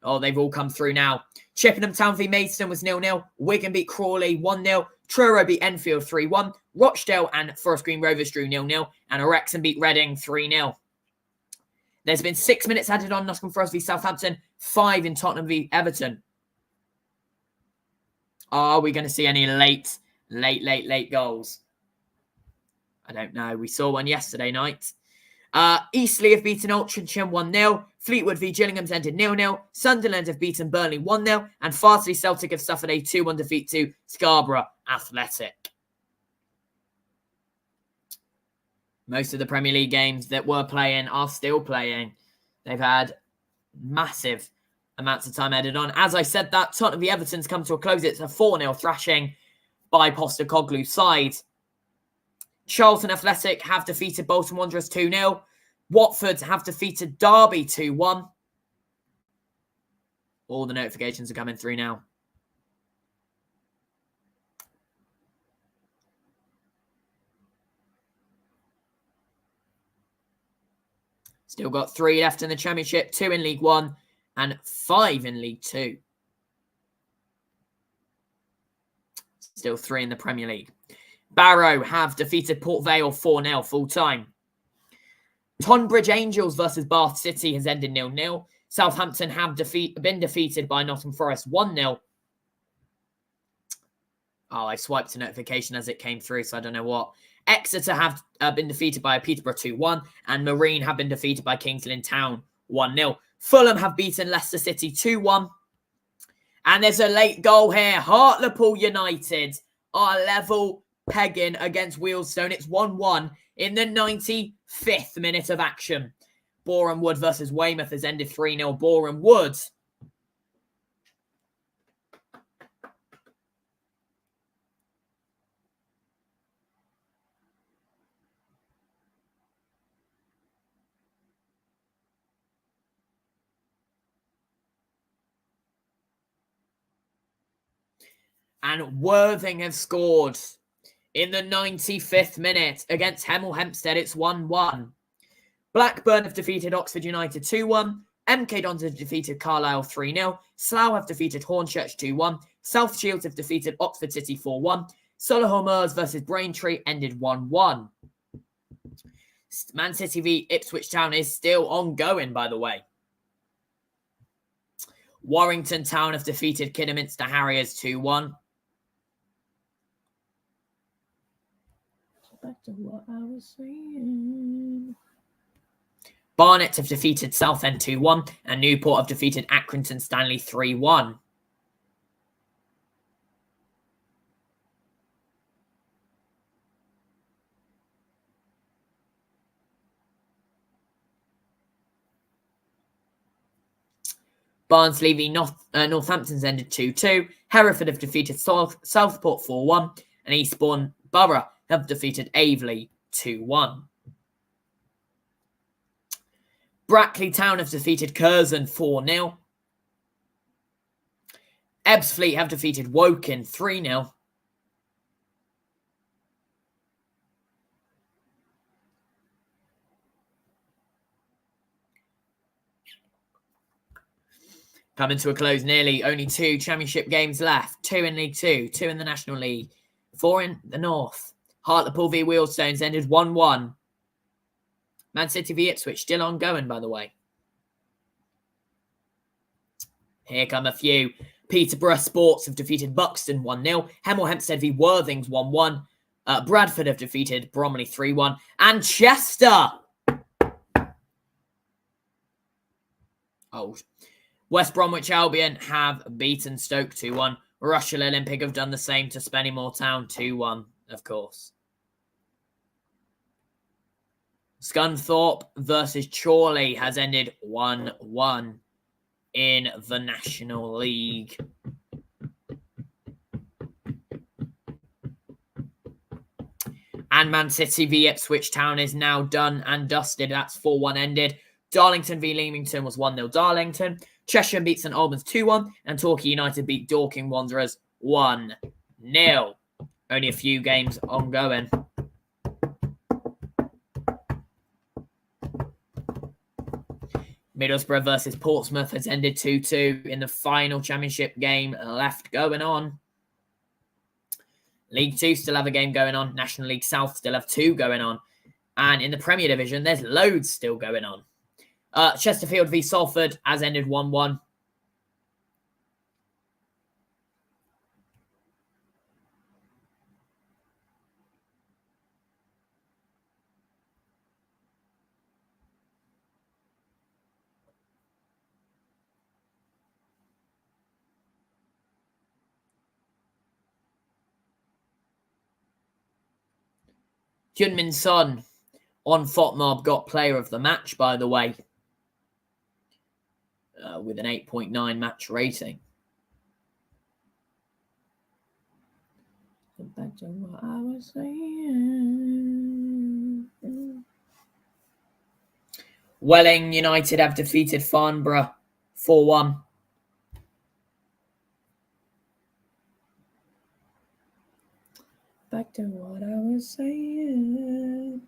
Oh, they've all come through now. Chippenham Town v Maidstone was 0-0. Wigan beat Crawley 1-0. Truro beat Enfield 3-1. Rochdale and Forest Green Rovers drew 0-0. And Wrexham beat Reading 3-0. There's been 6 minutes added on. Nottingham Forest v Southampton. 5 in Tottenham v Everton. Are we going to see any late goals? I don't know. We saw one yesterday night. Eastleigh have beaten Altrincham 1-0. Fleetwood v Gillingham's ended 0-0. Sunderland have beaten Burnley 1-0. And Farsley Celtic have suffered a 2-1 defeat to Scarborough Athletic. Most of the Premier League games that were playing are still playing. They've had massive amounts of time added on. As I said that, Tottenham v Everton's come to a close. It's a 4-0 thrashing by Postecoglou's side. Charlton Athletic have defeated Bolton Wanderers 2-0. Watford have defeated Derby 2-1. All the notifications are coming through now. Still got 3 left in the Championship, 2 in League 1 and 5 in League 2. Still 3 in the Premier League. Barrow have defeated Port Vale 4-0 full-time. Tonbridge Angels versus Bath City has ended 0-0. Southampton have been defeated by Nottingham Forest 1-0. Oh, I swiped a notification as it came through, so I don't know what. Exeter have been defeated by Peterborough 2-1. And Marine have been defeated by Kings Lynn Town 1-0. Fulham have beaten Leicester City 2-1. And there's a late goal here. Hartlepool United are level pegging against Wealdstone. It's 1-1 in the 95th minute of action. Boreham Wood versus Weymouth has ended 3-0. Boreham Wood. And Worthing have scored in the 95th minute against Hemel Hempstead. It's 1-1. Blackburn have defeated Oxford United 2-1. MK Dons have defeated Carlisle 3-0. Slough have defeated Hornchurch 2-1. South Shields have defeated Oxford City 4-1. Solihull Moors versus Braintree ended 1-1. Man City v Ipswich Town is still ongoing, by the way. Warrington Town have defeated Kidderminster Harriers 2-1. Back to what I was saying. Barnet have defeated Southend 2-1. And Newport have defeated Accrington Stanley 3-1. Barnsley v Northampton's ended 2-2. Hereford have defeated Southport 4-1. and Eastbourne Borough have defeated Aveley 2-1. Brackley Town have defeated Curzon 4-0. Ebbsfleet have defeated Woking 3-0. Coming to a close nearly. Only 2 championship games left. 2 in League 2, 2 in the National League, 4 in the North. Hartlepool v Wealdstones ended 1-1. Man City v Ipswich still ongoing, by the way. Here come a few. Peterborough Sports have defeated Buxton 1-0. Hemel Hempstead v Worthings 1-1. Bradford have defeated Bromley 3-1. And Chester. West Bromwich Albion have beaten Stoke 2-1. Rushall Olympic have done the same to Spennymoor Town 2-1, of course. Scunthorpe versus Chorley has ended 1-1 in the National League. And Man City v Ipswich Town is now done and dusted. That's 4-1 ended. Darlington v Leamington was 1-0 Darlington. Cheshire beat St Albans 2-1. And Torquay United beat Dorking Wanderers 1-0. Only a few games ongoing. Middlesbrough versus Portsmouth has ended 2-2 in the final championship game left going on. League 2 still have a game going on. National League South still have 2 going on. And in the Premier Division, there's loads still going on. Chesterfield v Salford has ended 1-1. Hyunmin Son on FOTMob got player of the match, by the way, with an 8.9 match rating. Back to what I was saying. Welling United have defeated Farnborough 4-1. Back to what I was saying.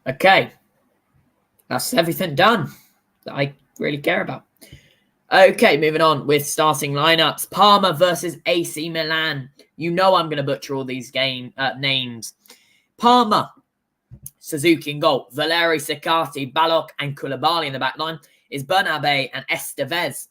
Okay. That's everything done that I really care about. Okay, moving on with starting lineups. Parma versus AC Milan. You know I'm going to butcher all these names. Parma, Suzuki in goal. Valeri, Siccardi, Balok, and Koulibaly in the back line. Is Bernabe and Estevez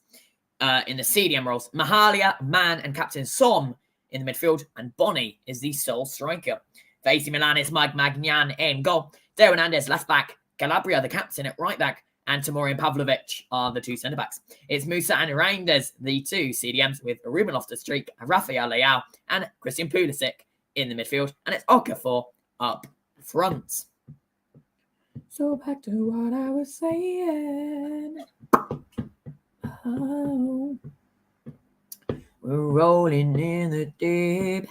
in the CDM roles. Mahalia, Mann, and Captain Som in the midfield. And Boni is the sole striker. For AC Milan, it's Mike Magnan in goal. Deo Hernandez left back. Calabria, the captain, at right back. And Tamorian Pavlovic are the 2 centre-backs. It's Musa and Reinders, the 2 CDMs, with Ruben Loftus-Cheek, Rafael Leao, and Christian Pulisic in the midfield. And it's Okafor up front. So back to what I was saying. Oh. We're rolling in the deep.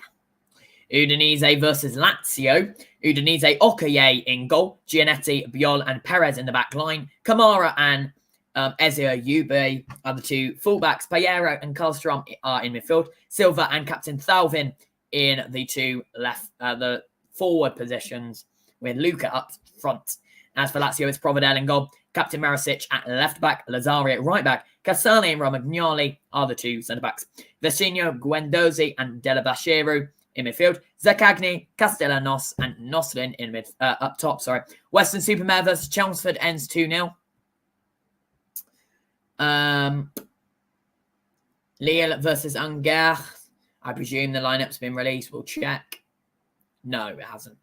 Udinese versus Lazio. Udinese, Okoye in goal. Giannetti, Biol, and Perez in the back line. Kamara and Ezio Ube are the 2 fullbacks. Payero and Karlstrom are in midfield. Silva and Captain Thalvin in the 2 left, the forward positions, with Luca up front. As for Lazio, it's Provedel in goal. Captain Maricic at left back. Lazari at right back. Casale and Romagnoli are the 2 centre-backs. Vecino, Guendouzi, and Della Bashiru in midfield. Zakagni, Castellanos, and Noslin in up top. Western Supermare versus Chelmsford ends 2-0. Lille versus Angers. I presume the lineup's been released. We'll check. No, it hasn't.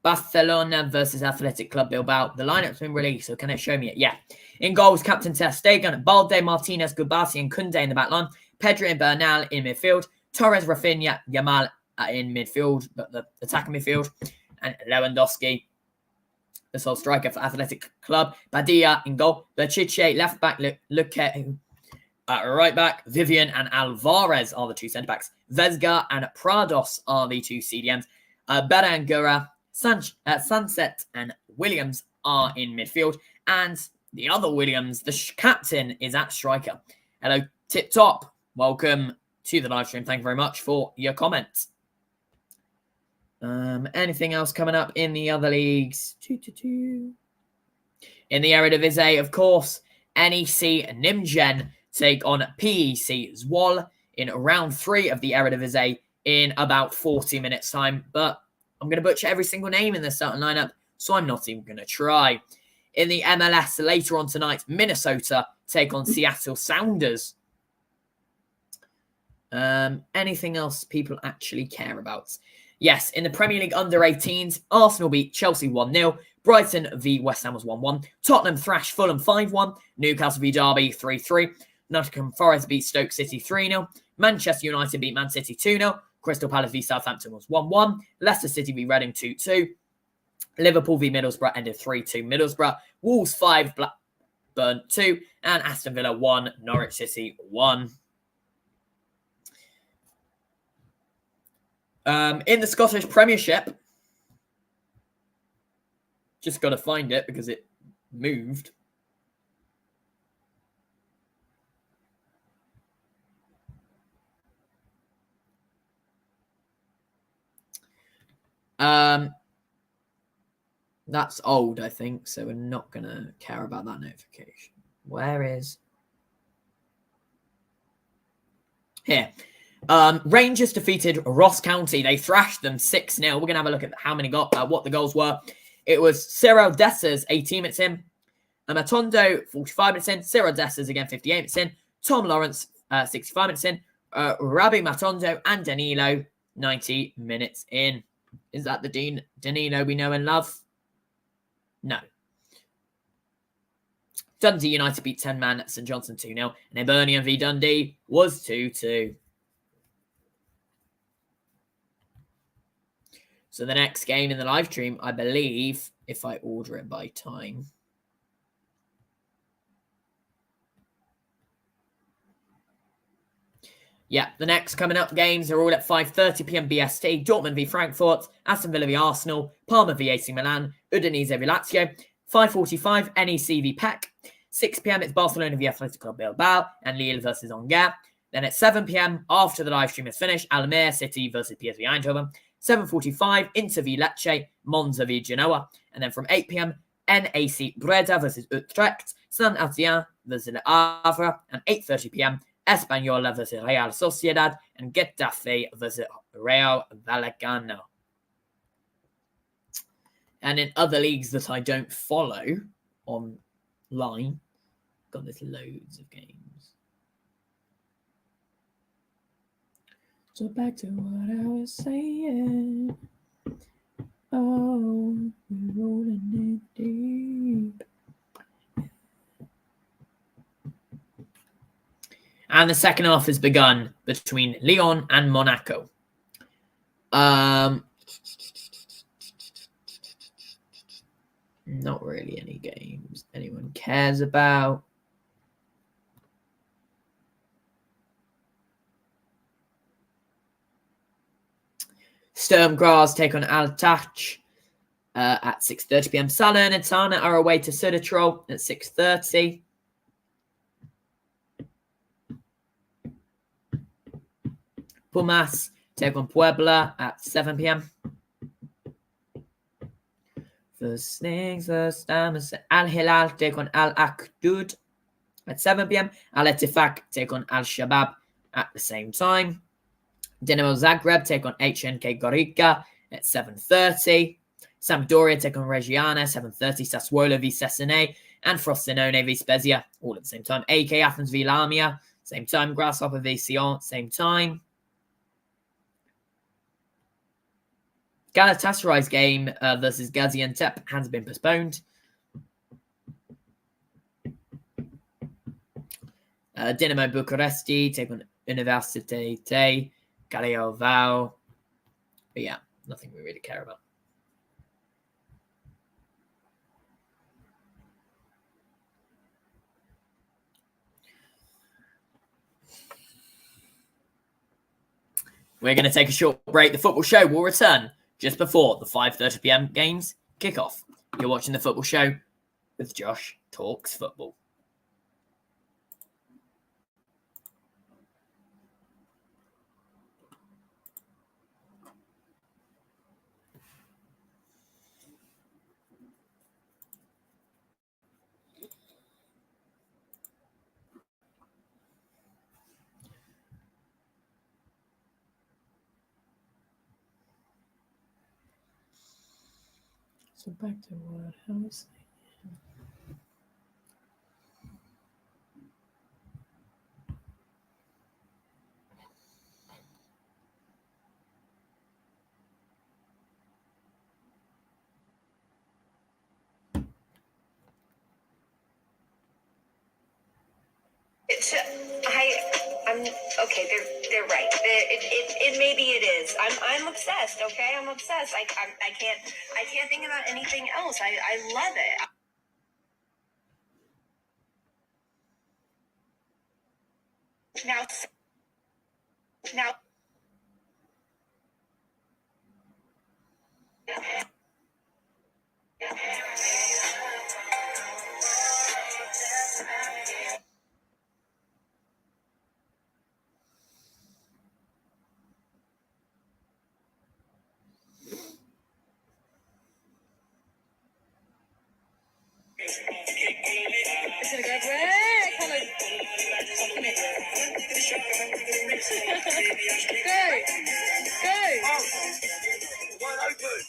Barcelona versus Athletic Club Bilbao. The lineup's been released, so can it show me it? Yeah. In goals, Captain Ter Stegen, Balde, Martinez, Gubasi, and Koundé in the back line. Pedri and Bernal in midfield. Torres, Rafinha, Yamal in midfield, but the attacking midfield. And Lewandowski the sole striker for Athletic Club. Badia in goal. Berchiche, left back. Luque at right back. Vivian and Alvarez are the two centre backs. Vesga and Prados are the two CDMs. Berangura, Sunset and Williams are in midfield. And the other Williams, the captain, is at striker. Hello, Tip Top. Welcome to the live stream. Thank you very much for your comments. Anything else coming up in the other leagues? In the Eredivisie, of course, NEC Nimgen take on PEC Zwolle in round 3 of the Eredivisie in about 40 minutes' time. But I'm going to butcher every single name in the starting lineup, so I'm not even going to try. In the MLS later on tonight, Minnesota take on Seattle Sounders. Anything else people actually care about? Yes, in the Premier League under-18s, Arsenal beat Chelsea 1-0. Brighton v West Ham was 1-1. Tottenham thrashed Fulham 5-1. Newcastle v Derby 3-3. Nottingham Forest beat Stoke City 3-0. Manchester United beat Man City 2-0. Crystal Palace v Southampton was 1-1. Leicester City v Reading 2-2. Liverpool v Middlesbrough ended 3-2 Middlesbrough. Wolves 5, Blackburn 2. And Aston Villa 1, Norwich City 1. In the Scottish Premiership, just got to find it because it moved. That's old, I think, so we're not going to care about that notification. Where is... Here. Rangers defeated Ross County. They thrashed them 6-0. We're going to have a look at how many what the goals were. It was Cyril Dessers, 18 minutes in. Matondo, 45 minutes in. Cyril Dessers, again, 58 minutes in. Tom Lawrence, 65 minutes in. Rabbi Matondo and Danilo, 90 minutes in. Is that the Danilo we know and love? No. Dundee United beat 10-man at St Johnstone 2-0. And Hibernian v Dundee was 2-2. So the next game in the live stream, I believe, if I order it by time. Yeah, the next coming up games are all at 5:30 p.m. BST. Dortmund v Frankfurt, Aston Villa v Arsenal, Parma v AC Milan, Udinese v Lazio. 5:45 NEC v PEC. 6 p.m. it's Barcelona v Athletic Club Bilbao and Lille versus Angers. Then at 7 p.m. after the live stream is finished, Almere City versus PSV Eindhoven. 7:45 Inter v Lecce, Monza v Genoa. And then from 8 p.m. NAC Breda versus Utrecht, San Etienne versus Le Havre. And 8:30 p.m. Espanyol versus Real Sociedad and Getafe versus Real Vallecano. And in other leagues that I don't follow online, got this loads of games. So back to what I was saying. Oh, we're rolling it deep. And the second half has begun between Lyon and Monaco. Not really any games anyone cares about. Sturm Graz take on Al-Tach at 6:30 p.m. Salernitana are away to Södertälje at 6:30. Pumas take on Puebla at 7 p.m. First things first, Al-Hilal take on Al-Akdud at 7 p.m. Al-Ettifaq take on Al-Shabaab at the same time. Dinamo Zagreb take on HNK Gorica at 7:30. Sampdoria take on Reggiana, 7:30. Sassuolo v Cesena and Frosinone v Spezia, all at the same time. AK Athens v Lamia, same time. Grasshopper v Sion, same time. Galatasaray's game versus Gaziantep has been postponed. Dinamo Bucuresti take on Universitate Craiova. But yeah, nothing we really care about. We're going to take a short break. The football show will return just before the 5:30 p.m. games kick off. You're watching the football show with Josh Talks Football. So back to what I was saying. I'm okay. They're right. Maybe it is. I'm obsessed. Okay, I'm obsessed. I can't think about anything else. I love it. Now. It's gonna go red. Come on. Go. Wide open.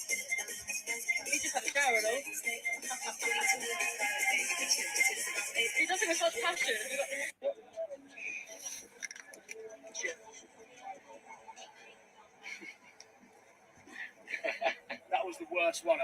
He just had a shower though. He does it with such passion. That was the worst one.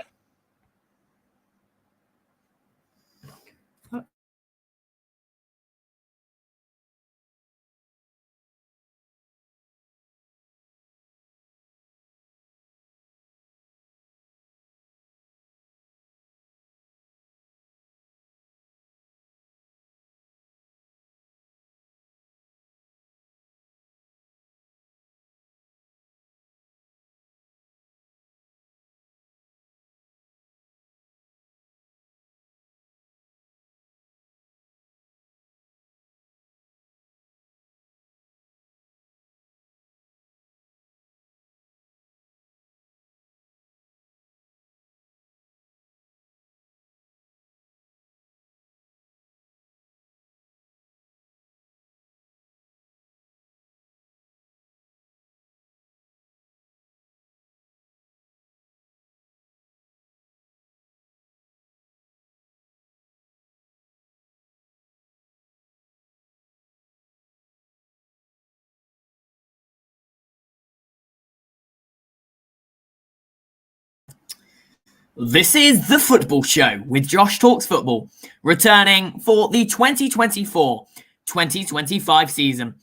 This is the football show with Josh Talks Football, returning for the 2024-2025 season.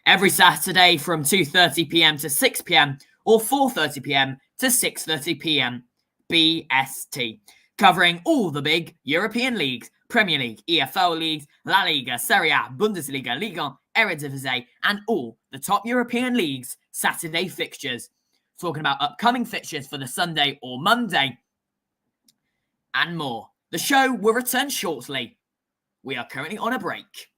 Every Saturday from 2:30 p.m. to 6 p.m. or 4:30 p.m. to 6:30 p.m. BST, covering all the big European leagues, Premier League, EFL leagues, La Liga, Serie A, Bundesliga, Liga, Eredivisie, and all the top European leagues' Saturday fixtures. Talking about upcoming fixtures for the Sunday or Monday, and more. The show will return shortly. We are currently on a break.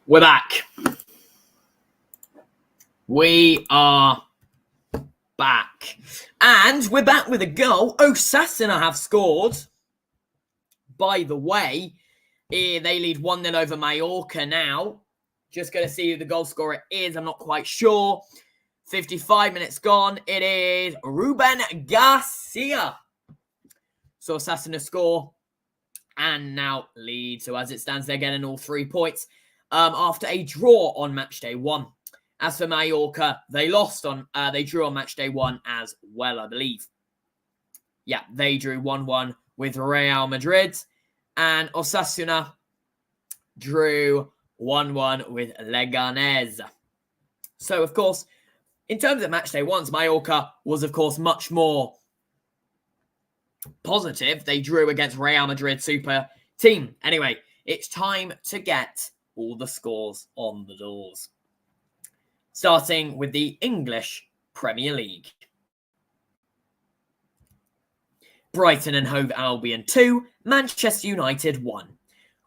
We're back. We are back. And we're back with a goal. Osasuna have scored. By the way, they lead 1-0 over Mallorca now. Just going to see who the goal scorer is. I'm not quite sure. 55 minutes gone. It is Ruben Garcia. So Osasuna score and now lead. So as it stands, they're getting all 3 points after a draw on match day 1. As for Mallorca, they drew on match day 1 as well, I believe. Yeah, they drew 1-1 with Real Madrid. And Osasuna drew 1-1 with Leganés. So, of course, in terms of match day 1, Mallorca was, of course, much more positive. They drew against Real Madrid super team. Anyway, it's time to get all the scores on the doors. Starting with the English Premier League. Brighton and Hove Albion 2, Manchester United 1.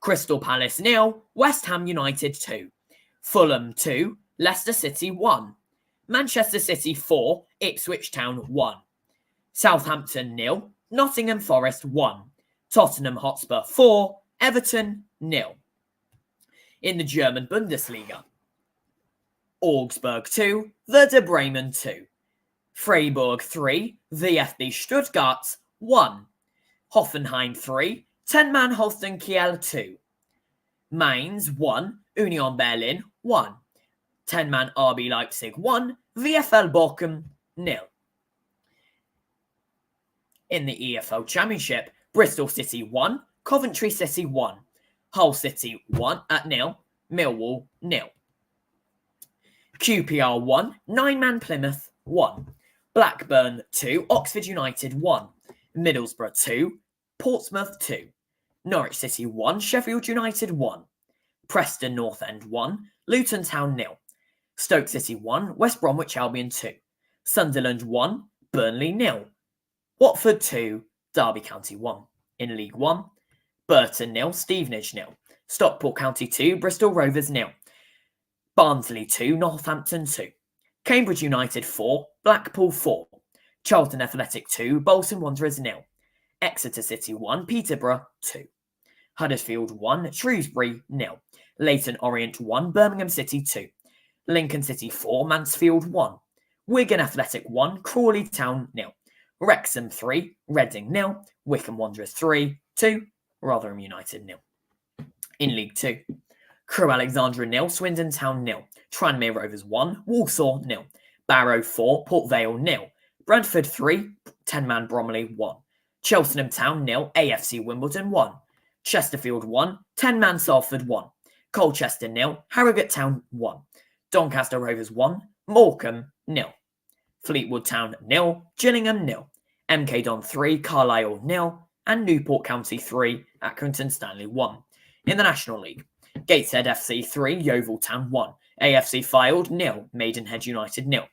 Crystal Palace 0, West Ham United 2. Fulham 2, Leicester City 1. Manchester City 4, Ipswich Town 1. Southampton 0, Nottingham Forest 1. Tottenham Hotspur 4, Everton 0. In the German Bundesliga. Augsburg 2, Werder Bremen 2. Freiburg 3, VfB Stuttgart 1. Hoffenheim 3, 10-man Holstein Kiel 2. Mainz 1, Union Berlin 1. 10-man RB Leipzig 1, VfL Bochum 0. In the EFL Championship, Bristol City 1, Coventry City 1. Hull City 1 at 0, Millwall 0. QPR 1, 9-man Plymouth 1. Blackburn 2, Oxford United 1. Middlesbrough 2, Portsmouth 2. Norwich City 1, Sheffield United 1. Preston North End 1, Luton Town 0. Stoke City 1, West Bromwich Albion 2. Sunderland 1, Burnley 0. Watford 2, Derby County 1. In League 1, Burton 0, Stevenage 0. Stockport County 2, Bristol Rovers 0. Barnsley 2, Northampton 2. Cambridge United 4, Blackpool 4. Charlton Athletic 2, Bolton Wanderers 0. Exeter City 1, Peterborough 2. Huddersfield 1, Shrewsbury 0. Leyton Orient 1, Birmingham City 2. Lincoln City 4, Mansfield 1. Wigan Athletic 1, Crawley Town 0. Wrexham 3, Reading 0. Wycombe Wanderers 3, 2. Rotherham United 0. In League 2, Crewe Alexandra 0, Swindon Town 0. Tranmere Rovers 1, Walsall 0. Barrow 4, Port Vale 0. Brentford 3, 10-man Bromley 1. Cheltenham Town 0, AFC Wimbledon 1. Chesterfield 1, 10-man Salford 1. Colchester 0, Harrogate Town 1. Doncaster Rovers 1, Morecambe 0. Fleetwood Town 0, Gillingham 0. MK Don 3, Carlisle 0. And Newport County 3, Accrington Stanley 1. In the National League, Gateshead FC 3, Yeovil Town 1. AFC Fylde 0, Maidenhead United 0.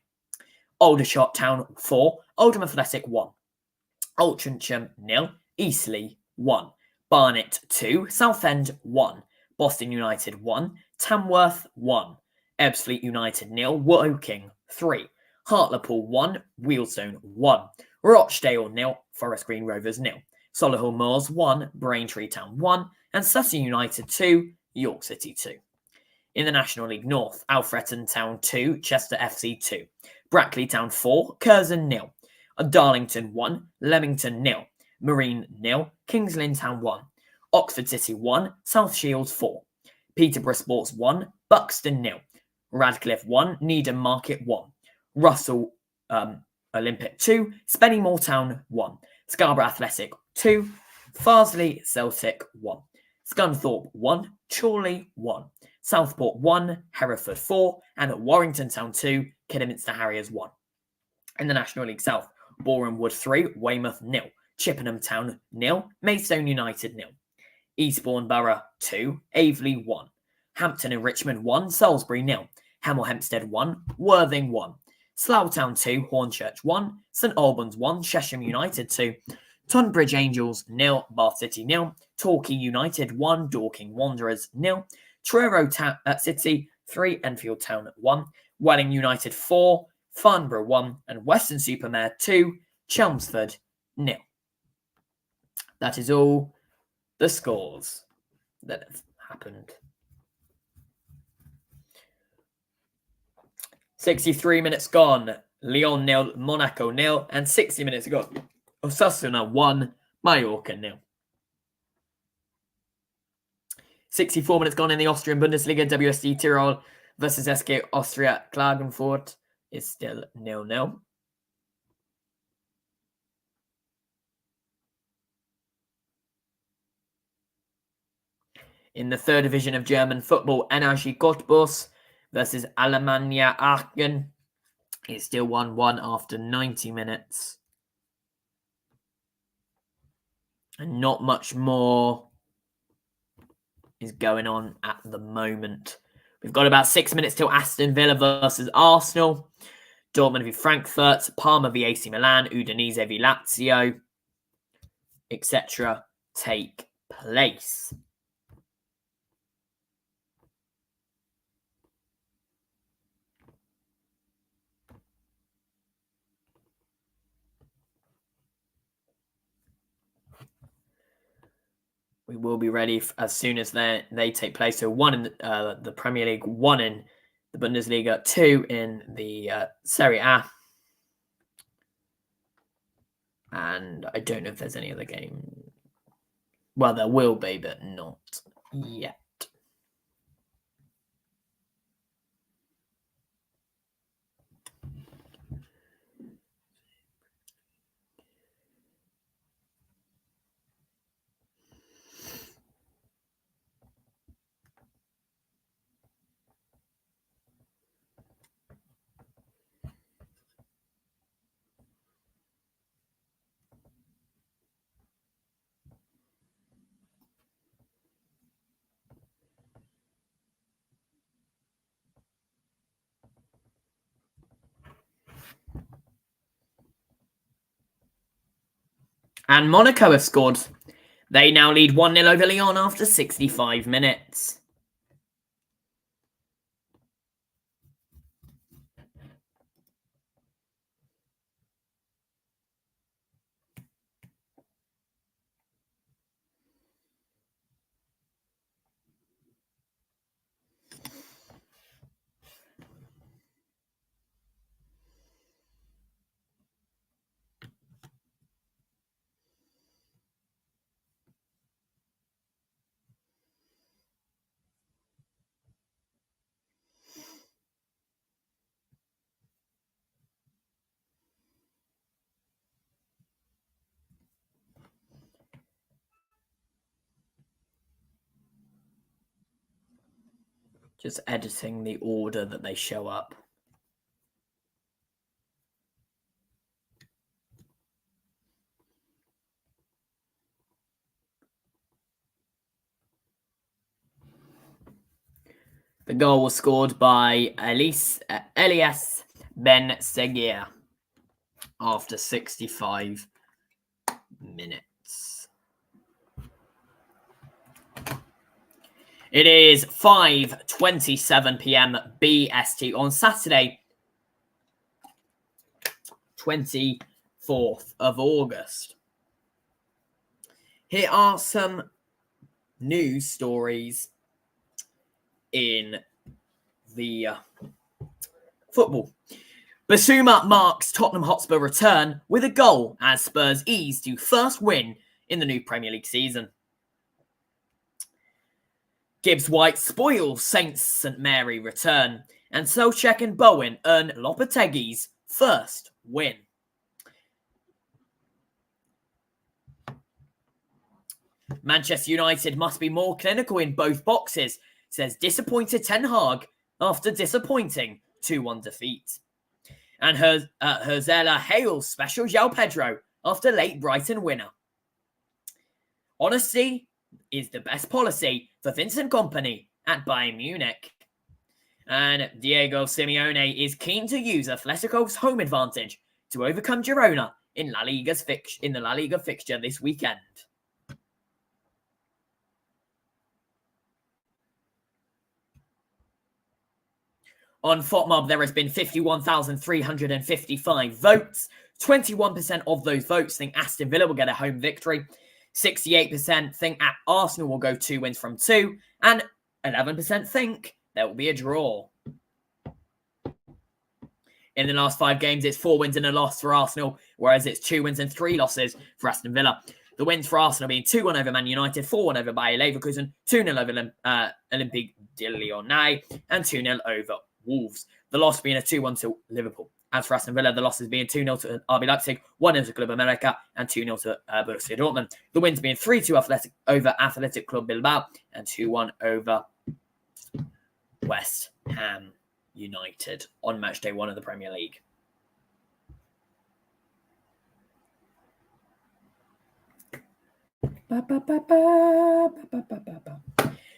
Aldershot Town 4, Oldham Athletic 1. Altrincham 0, Eastleigh 1. Barnet 2, Southend 1. Boston United 1, Tamworth 1. Ebbsfleet United 0, Woking 3. Hartlepool 1, Wealdstone 1. Rochdale 0, Forest Green Rovers 0. Solihull Moors 1, Braintree Town 1. And Sutton United 2, York City 2. In the National League North, Alfreton Town 2, Chester FC 2. Brackley Town 4, Curzon 0. Darlington 1, Leamington 0. Marine 0, Kings Lynn Town 1. Oxford City 1, South Shields 4. Peterborough Sports 1, Buxton 0. Radcliffe 1, Needham Market 1. Russell Olympic 2, Spennymoor Town 1. Scarborough Athletic 2, Farsley Celtic 1. Scunthorpe 1, Chorley 1. Southport 1, Hereford 4. And Warrington Town 2, Kidderminster Harriers 1. In the National League South, Boreham Wood 3, Weymouth 0. Chippenham Town 0, Maidstone United 0. Eastbourne Borough 2, Aveley 1. Hampton and Richmond 1, Salisbury 0. Hemel Hempstead 1, Worthing 1. Slough Town 2, Hornchurch 1. St Albans 1, Chesham United 2. Tonbridge Angels 0, Bath City 0. Torquay United 1, Dorking Wanderers 0. Truro City 3, Enfield Town 1, Welling United 4, Farnborough 1, and Weston-super-Mare 2, Chelmsford 0. That is all the scores that have happened. 63 minutes gone, Lyon 0, Monaco 0, and 60 minutes gone, Osasuna 1, Mallorca 0. 64 minutes gone in the Austrian Bundesliga, WSC Tirol versus SK Austria Klagenfurt is still 0-0. In the third division of German football, Energie Cottbus versus Alemannia Aachen is still 1-1 after 90 minutes. And not much more is going on at the moment. We've got about 6 minutes till Aston Villa versus Arsenal, Dortmund v Frankfurt, Parma v AC Milan, Udinese v Lazio, etc. take place. We will be ready as soon as they take place. So 1 in the Premier League, 1 in the Bundesliga, 2 in the Serie A. And I don't know if there's any other game. Well, there will be, but not yet. And Monaco have scored. They now lead 1-0 over Lyon after 65 minutes. Just editing the order that they show up. The goal was scored by Elias Ben Seguir after 65 minutes. It is 5:27 p.m. BST on Saturday, 24th of August. Here are some news stories in the football. Basuma marks Tottenham Hotspur return with a goal as Spurs ease to first win in the new Premier League season. Gibbs White spoils Saints St Mary return, and Soucek and Bowen earn Lopetegui's first win. Manchester United must be more clinical in both boxes, says disappointed Ten Hag after disappointing 2-1 defeat. And Herzela hails special João Pedro after late Brighton winner. Honesty is the best policy for Vincent Kompany at Bayern Munich. And Diego Simeone is keen to use Atletico's home advantage to overcome Girona in the La Liga fixture this weekend. On FOTMob, there has been 51,355 votes. 21% of those votes think Aston Villa will get a home victory. 68% think Arsenal will go 2 wins from 2. And 11% think there will be a draw. In the last 5 games, it's 4 wins and a loss for Arsenal, whereas it's 2 wins and 3 losses for Aston Villa. The wins for Arsenal being 2-1 over Man United, 4-1 over Bayer Leverkusen, 2-0 over Olympique de Lyonnais, and 2-0 over Wolves. The loss being a 2-1 to Liverpool. As for Aston Villa, the losses being 2-0 to RB Leipzig, 1-0 to Club America, and 2-0 to Borussia Dortmund. The wins being 3-2 over Athletic Club Bilbao, and 2-1 over West Ham United on match day 1 of the Premier League.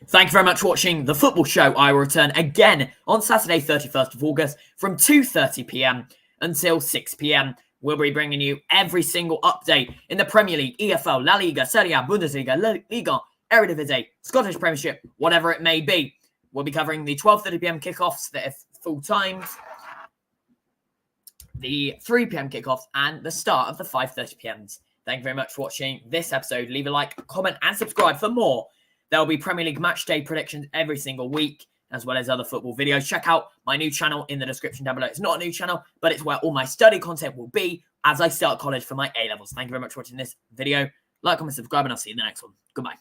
Thank you very much for watching The Football Show. I will return again on Saturday, 31st of August from 2:30 p.m. until 6 p.m. We'll be bringing you every single update in the Premier League, EFL, La Liga, Serie A, Bundesliga, Liga, Eredivisie, Scottish Premiership, whatever it may be. We'll be covering the 12:30 p.m. kickoffs that are full times, the 3 p.m. kickoffs, and the start of the 5:30 p.m.s. Thank you very much for watching this episode. Leave a like, comment, and subscribe for more. There will be Premier League match day predictions every single week, as well as other football videos. Check out my new channel in the description down below. It's not a new channel, but it's where all my study content will be as I start college for my A-levels. Thank you very much for watching this video. Like, comment, subscribe, and I'll see you in the next one. Goodbye.